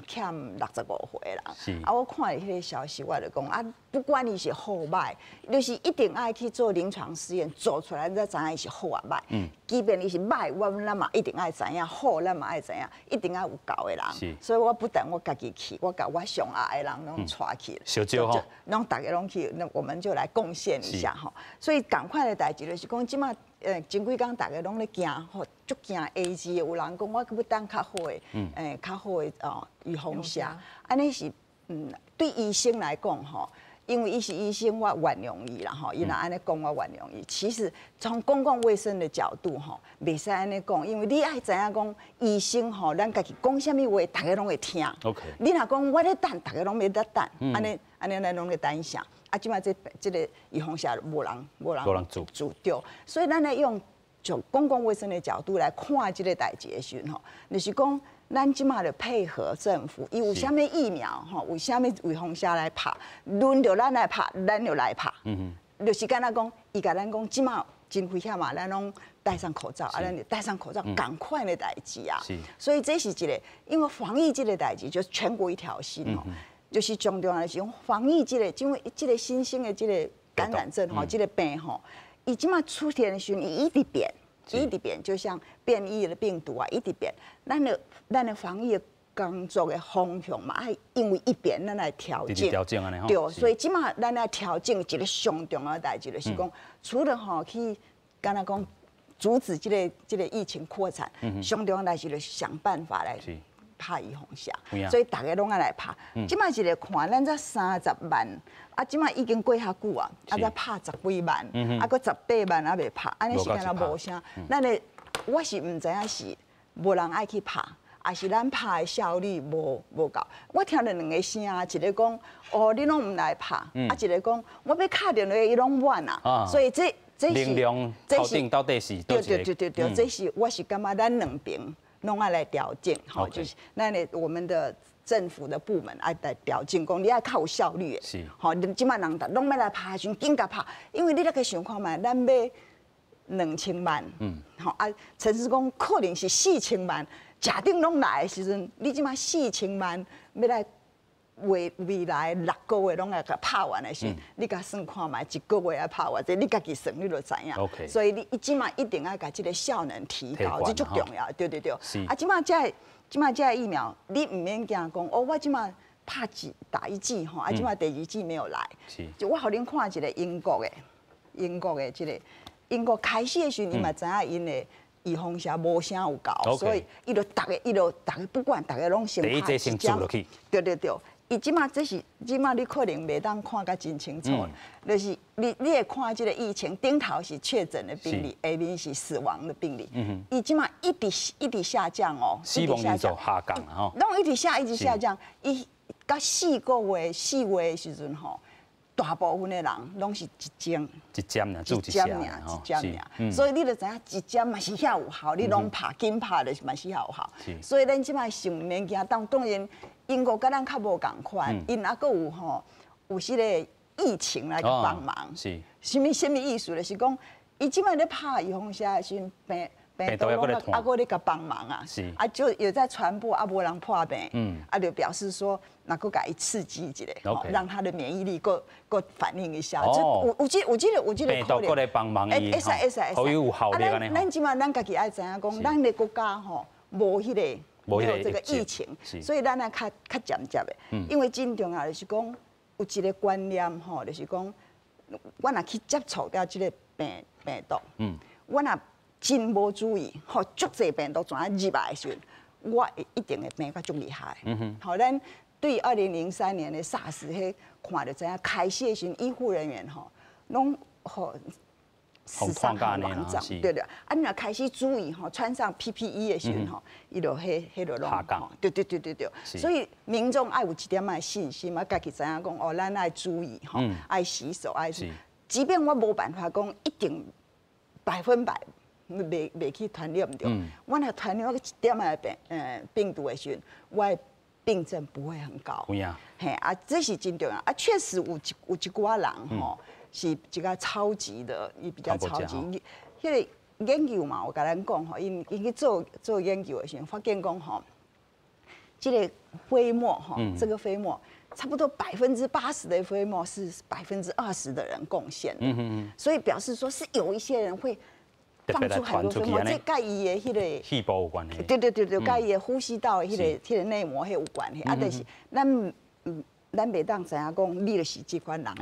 欠65岁啦，啊！我看了迄个消息，我就讲啊，不管伊是好歹，就是一定爱去做临床试验，做出来才知影伊是好啊歹。即便伊是歹，咱嘛一定爱知影；好，咱嘛爱知影，一定爱有够的人。所以我不但我家己去，我甲我上爱的人拢带去，小招吼，拢大家拢去，那我们就来贡献一下吼。所以赶快的代志就是讲，即马前几工大家拢咧惊吼，足惊 AZ 的，有人讲我要等较好的，较好的预防针，安尼是对医生来讲吼。因为伊是医生，我原谅伊啦吼，伊若安尼讲，我原谅伊。其实从公共卫生的角度吼，袂使安尼讲，因为你爱知影讲医生吼，咱家己讲啥物话，大家拢会听。你若讲我咧等，大家拢袂得等，安尼咱拢咧等啥？啊，即摆这个预防下无人做对，所以咱来用从公共卫生的角度来看这个代志的时候吼，就是讲。咱即马就配合政府，伊有啥物疫苗吼，有啥物预防针来拍，轮到咱来拍，咱就来拍。就是敢若讲，伊甲咱讲，即马真危险嘛，咱拢戴上口罩，啊，咱就戴上口罩，赶快的代志啊。所以这是一个，因为防疫这个代志就是全国一条心吼，就是重要的是用防疫这个，因为这个新兴的这个感染症吼，这个病吼，伊即马出现的时候，伊一直变。一直变，就像变异的病毒啊，一直变。咱的防疫工作的方向嘛，爱因为一变，咱来调整。对，所以即马咱来调整一个上重要的代志，就是讲，除了吼去，敢若讲阻止这个疫情扩散，上重要的代志就是想办法来拍预防针。所以大家拢爱来拍。即马一个看，咱才30万。啊，即马已经过遐久啊，啊，才拍10几万，啊，搁18万还袂拍，安尼是敢若无啥。咱的我是唔知影是无人爱去拍，还是咱拍的效率无够。我听了2个声，一个讲哦，你拢唔来拍，啊，一个讲我要敲电话，伊拢晚啊。所以这是能量头顶到底是对，这是我是感觉咱两边拢爱来调整，吼，就是咱的我们的。政府的部门爱来调整，讲你爱较有效率的，是，吼，即摆人拢要来拍的时阵，紧甲拍，因为你那个想看嘛，咱买2000万，吼啊，陈时讲可能是4000万，假定拢来的时阵，你即摆4000万要来未来6个月拢来甲拍完的时阵，你甲算看嘛，1个月要拍完，这你家己算你就知影。所以你即摆一定要甲这个效能提高，这足重要，对。啊，即摆这疫苗，你唔免惊讲哦，我即马打一剂吼，啊，即马第2剂没有来。就我互恁看一个英国的这个英国开始的时候，你嘛知影因的预防针无啥有够，所以伊就大家不管大家拢先拍一针。对。伊即马你可能袂当看甲真清楚，就是你会看即个疫情顶头是确诊的病例，下面是死亡的病例。伊即马一直下降哦，死亡人数下降了吼，拢一直下降。伊到4月的时阵吼，大部分的人拢是一针呐，就一针尔，所以你就知影一针嘛是遐有效，你拢拍紧拍的嘛是遐有效。所以咱即摆想免惊，当然英国甲咱较无共款，因还佫有吼有迄个疫情来帮忙。是，什么意思？就是讲，伊即摆咧拍预防针的时阵病毒拢还佫咧甲帮忙啊，就有在传播，无人破病，就表示说，那佫甲伊刺激一下，让他的免疫力佫反应一下。有这个病毒佫咧帮忙伊，好有效力安尼。咱即马咱家己爱知影讲，咱的国家吼无这个疫情，所以咱爱较渐的，因为真重要就是讲有一个观念吼，就是讲，我若去接触到这个病毒，我若真无注意，吼，足侪病毒转入来的时阵，我一定会病到足厉害。好，咱对2003年的 SARS 迄看着知影，开始的时阵，医护人员吼，拢吼死伤很严重，对对。啊，你若开始注意吼，穿上 PPE 的时阵吼，伊就迄就拢对。所以民众爱有一点仔信心，啊，家己知影讲哦，咱爱注意吼，爱洗手，爱即便我无办法讲一定100%。袂去传染着，我若传染一点病毒的时阵，我的病症不会很高。嘿啊，这是真重要啊！确实有一寡人吼，是一个超级的，伊比较超级。迄个研究嘛，我甲咱讲吼，因去做研究的时候，发现讲吼，这个飞沫吼，这个飞沫差不多80%的飞沫是20%的人贡献的。所以表示说是有一些人会。放出很多飞沫，这甲伊的迄个细胞有关系。对，甲伊的呼吸道的迄个内膜迄有关系。啊，但是咱袂当知影讲你就是这款人，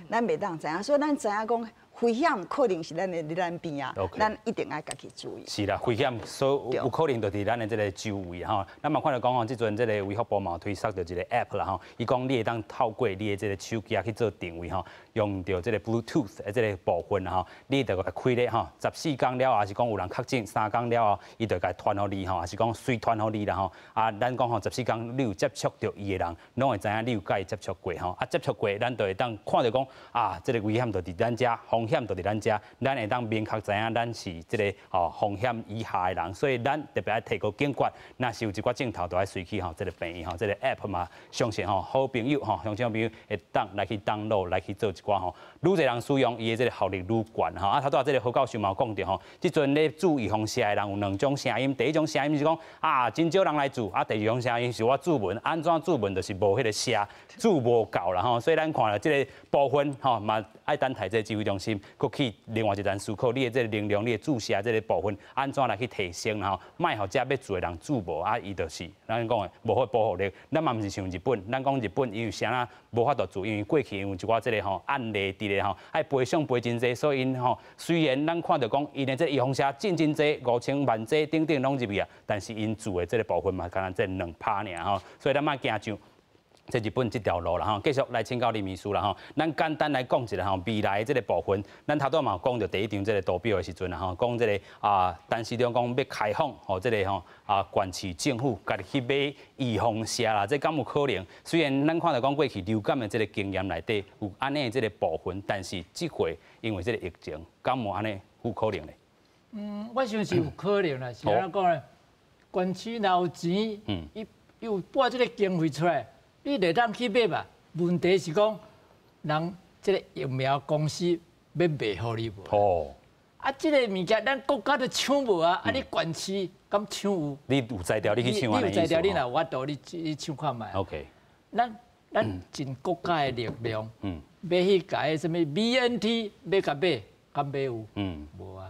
咱袂当知影，所以咱知影讲危险可能是伫咱边啊，咱一定爱家己注意。是啦，危险所有可能就伫咱的这个周围哈。咱嘛看到讲吼，即阵这个卫福部嘛推出着一个 app 啦吼，伊讲你会当透过你的这个手机啊去做定位吼，用到这个 Bluetooth 的这个部分吼，你就开咧吼，14天了还是讲有人确诊3天了后，伊就甲传互你吼，还是讲随传互你啦吼。啊，咱讲吼14天你有接触到伊的人，拢会知影你有甲伊接触过吼。啊，接触过咱就会当看到讲啊，这个危险就伫咱遮，风险就伫咱遮，咱会当明确知影咱是这个风险以下的人，所以咱特别爱提高警觉。若是有一寡镜头，就爱随去吼，这个病院吼，这个 app 嘛，相信吼好朋友吼，乡亲朋友会当来去download来去做一寡吼，愈侪人使用，伊的这个效率愈悬吼。啊，头拄仔这个何教授嘛讲着吼，即阵咧注预防射的人有2种声音，第一种声音是讲啊，真少人来注，啊，第二种声音是我注文，安怎注文就是无迄个射，注无够啦吼，所以咱看了这个部分吼嘛。爱等台这指挥中心，搁去另外一站思考你的这个能量、你的注射这个部分，安怎来去提升吼？卖互遮要做的人注无啊，伊就是咱讲的无法保护力。咱嘛毋是像日本，咱讲日本因为啥啊无法度做，因为过去因为一寡这个吼案例伫咧吼，爱赔偿赔真济，所以因吼虽然咱看到讲因的这预防车进真济5000万剂等等拢入去啊，但是因做的这个部分嘛，敢若这2%尔吼，所以咱莫惊上。在日本这条路啦吼，继续来请教李秘书啦吼。咱简单来讲一下吼，未来这个部分，咱头拄嘛讲到第一场这个图表的时阵啦吼，讲这个但是中讲要开放吼，这个吼县市政府家己去买预防射啦，这敢有可能？虽然咱看到讲过去流感的这个经验内底有安尼的这个部分，但是这回因为这个疫情，敢有安尼有可能咧？我想是有可能啦，是安怎讲咧？县市若有钱，伊有拨这个经费出来。你会当去买吧？问题是讲，人这个疫苗公司要卖互你无？哦。啊，这个物件咱国家都抢无啊！啊，你县市敢抢有？你有才调，你去抢啊？你有才调，你若有法度，你抢看卖。OK。咱尽国家的力量，要去改什么 BNT 要甲买，敢买有？无啊。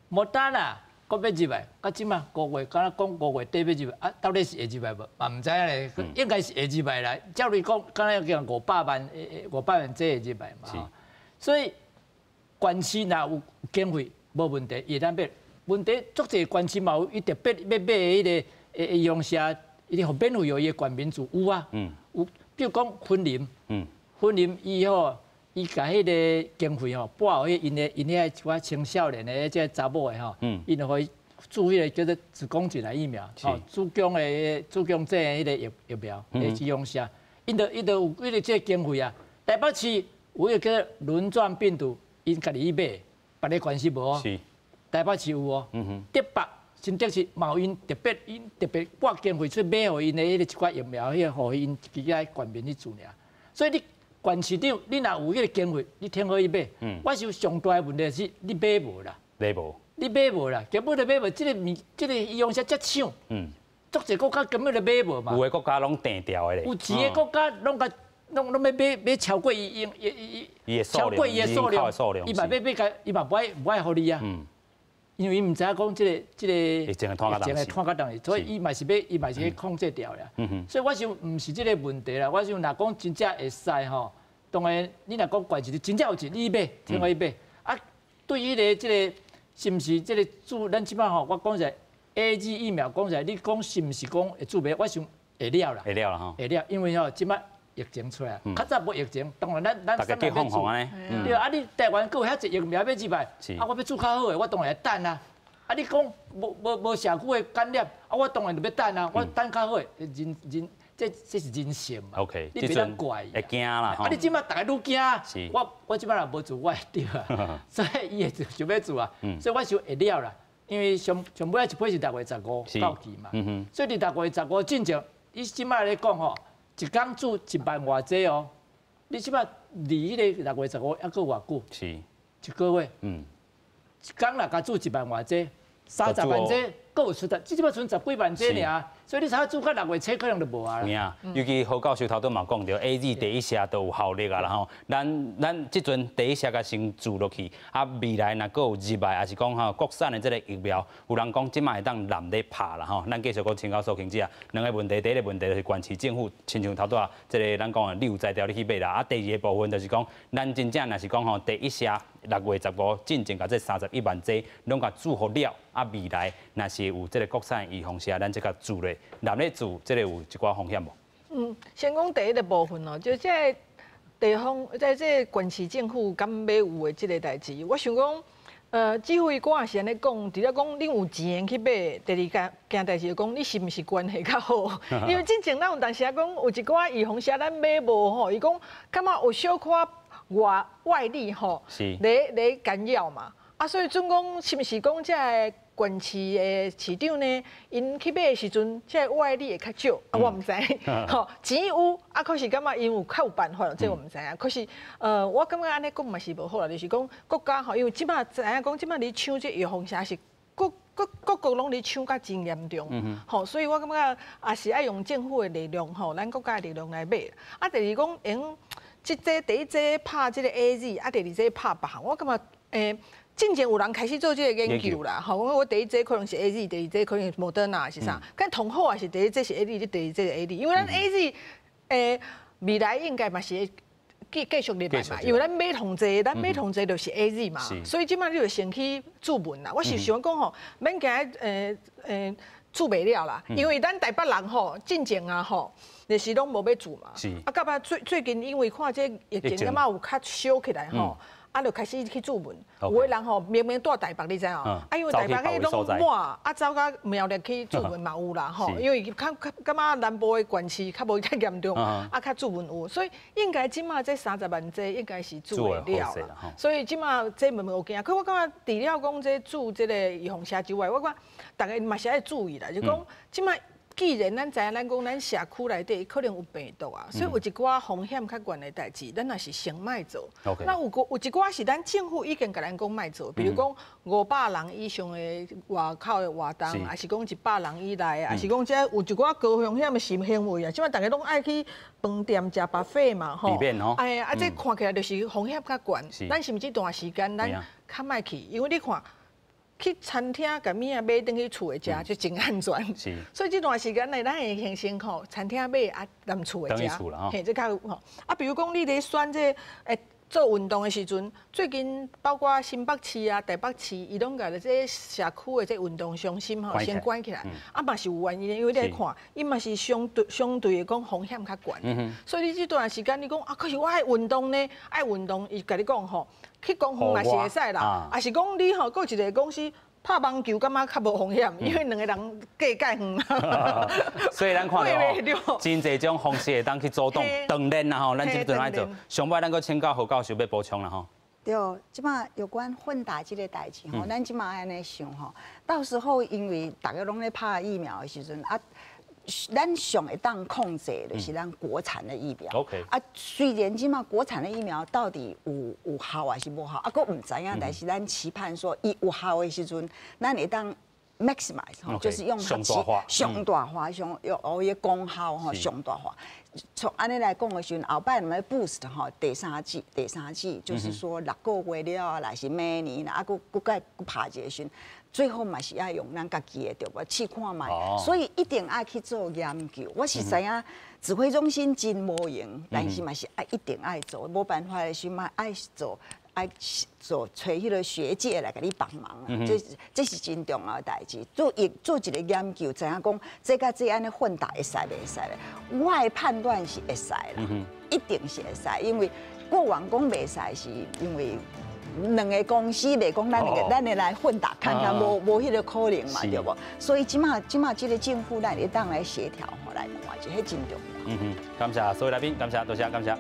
莫单啊。国要入来，到即嘛5月，敢若讲5月底要入来，啊，到底是会入来无？嘛毋知影咧，应该是会入来啦。照你讲，敢若要讲500万剂会入来嘛。所以县市若有经费，无问题，会当买。问题足侪县市嘛有伊特别要买迄个预防射，伊互免费有伊的冠名组有啊，有比如讲婚龄，婚龄以后，伊甲迄个经费吼，拨互因遐一寡青少年的即个查某的吼，因就可以注迄个叫做子宫颈癌疫苗，吼，子宫颈这迄个疫苗的使用下，因就有迄个即个经费啊。台北市有一个叫轮转病毒，因家己去买，别的关系无哦。是。台北市有哦。台北新竹市嘛有因特别拨经费出买互因的迄个一寡疫苗，迄个互因自己来全面去做尔。所以你县市长，你若有迄个经费，你挺好去买。我想上大的问题是你买无啦。买无。你买无啦，根本就买无。即个医用车遮抢。足侪国家根本就买无嘛。有的国家拢定掉的咧。有钱的国家拢甲。拢要买超过伊超过伊的数量，伊嘛要甲伊嘛不爱互你啊，因为伊唔知影讲即个疫情的拖到当时，所以伊嘛是去控制掉啦。所以我想唔是即个问题啦，我想若讲真正会使吼，当然你若讲关系真正有钱，你买，听我去买。啊，对于即个是毋是即个注咱即摆吼，我讲一下 AZ 疫苗，讲一下你讲是毋是讲会注买，我想会了啦，会了啦吼，会了，因为吼即摆。疫情出来，较早无疫情，当然咱三人要注，对啊，你台湾佫有遐济疫苗要几摆，啊，我要注较好诶，我当然会等啊。啊，你讲无社区诶感染，啊，我当然就要等啊，我等较好诶，这是人性嘛。OK， 你袂当怪伊。会惊啦，啊，你即摆大家愈惊，我即摆若无做，我会对啊，所以伊会想要做啊，所以我想会了啦，因为上尾一批是6月15到期嘛，所以伫6月15进前，伊即摆来讲吼。一工住1万偌济哦，你即摆离迄个6月15还佫偌久？是1个月。一工若甲住1万偌济，30万济，佫有出的，即摆剩10几万济尔。所以你才住到6月初可能就无啊。有影，尤其侯教授头拄嘛讲着 ，AZ 第一下都有效力啊啦吼。咱即阵第一下甲先注落去，啊未来若佫有入来，也是讲吼国产的这个疫苗，有人讲即卖会当揽咧拍啦吼。咱继续讲请教苏卿姐啊，两个问题，第一个问题就是县市政府，亲像头拄啊，这个咱讲的你有才调你去买啦。啊，第二个部分就是讲，咱真正若是讲吼第一下6月15进前甲这31万剂，拢甲注好了。啊，未来若是有这个国产预防下，咱即个注咧，揽咧注，这个有一寡风险无？先讲第一个部分哦，就即个地方在这县市政府敢要有的即个代志，我想讲，指挥官也是安尼讲，除了讲恁有钱去买，第二件代志就讲你是毋是关系较好？因为之前咱有当时啊讲有一寡预防下咱买无吼，伊讲感觉有小可外力吼，来干扰嘛。啊，所以准讲是毋是讲即个县市的市长呢？因去买的时阵，即个外力会较少，啊，我毋知，吼，钱有，啊，可是感觉因有较有办法，这我毋知影。可是，我感觉安尼讲嘛是无好啦，就是讲国家吼，因为即摆知影讲，即摆咧抢这预防针是各国拢咧抢甲真严重，吼，所以我感觉也是爱用政府的力量，吼，咱国家的力量来买。啊，第二讲用第一剂拍即个 AZ， 啊，第二剂拍别项，我感觉之前有人开始做这个研究啦，吼，我第一剂可能是 AZ， 第二剂可能是莫德纳是啥？但同好也是第一剂是 AZ， 第二剂是 AZ， 因为咱 AZ，未来应该嘛是继续入来嘛，因为咱买同济就是 AZ 嘛，所以即摆你就先去注文啦。我是想讲吼，免惊注袂了啦，因为咱台北人吼进前啊吼，就是拢无要注嘛。啊，到尾最近因为看这疫情感觉有较小起来吼。啊，就开始去注文，有的人吼明明住台北，你知哦？啊，因为台北迄拢满，啊走到苗栗去注文嘛有啦吼，因为感觉南部的县市较无遐严重，啊较注文有，所以应该即马这30万剂应该是注会了啦。所以即马这无惊，可我感觉除了讲这注这个预防针之外，我感觉大家嘛是爱注意啦，就讲即马。既然咱知影，咱讲咱社区内底可能有病毒啊，所以有一寡风险较悬的代志，咱也是先莫做。那有一寡是咱政府已经甲咱讲莫做，比如讲500人以上的外口的活动，还是讲100人以内，还是讲这有一寡高风险的行为啊，即摆大家拢爱去饭店食buffet嘛，吼。哎呀，这看起来就是风险较悬。咱是毋是这段时间咱较莫去，因为你看。去餐厅甲物啊买转去厝诶食就真安全，所以这段时间内咱会形成吼餐厅买啊，咱厝诶食，嘿，这较有吼。啊，比如讲你咧选这做运动的时阵，最近包括新北市啊、台北市，伊拢甲这社区的这运动中心吼先关起来，啊嘛是有原因的，因为你来看，伊嘛是相对的讲风险较悬，所以你这段时间你讲啊，可是我爱运动呢，爱运动，伊甲你讲吼，去公园嘛是会使啦，啊是讲你吼，搁一个公司。拍网球感觉较无风险，因为两个人隔介远。所以咱看到真侪种方式会当去主动锻炼啦吼，咱即阵来做。上摆咱搁请教何教授要补充啦吼。对，即马有关混打这个代志吼，咱即马安尼想吼，到时候因为大家拢咧拍疫苗的时阵啊。咱上会当控制就是咱国产的疫苗。OK。啊，虽然即马国产的疫苗到底有效还是无效，啊，佫唔知影，但是咱期盼说伊有效的时阵，咱会当 maximize 吼，就是用它上大化，上用伊功效吼上大化。从安尼来讲的时阵，后摆我们 boost 吼第三季就是说6个月了，来是明年啦，啊，佫再拍一个时阵。最后嘛是要用咱家己的对吧？试看卖，所以一定要去做研究。我是知影指挥中心真无用，但是嘛是一定爱做，无办法的时嘛爱做，找迄个学界来给你帮忙啊。这是真重要的代志。做一个研究，知影讲这甲这安尼混打会使袂使咧？我的判断是会使啦，一定是会使，因为过往讲袂使是因为。两个公司袂讲咱会来混打看看，无迄个可能嘛，对无？所以即马即个政府咱会当来协调吼，来看，这迄真重要。感谢所有来宾，感谢多谢，感谢。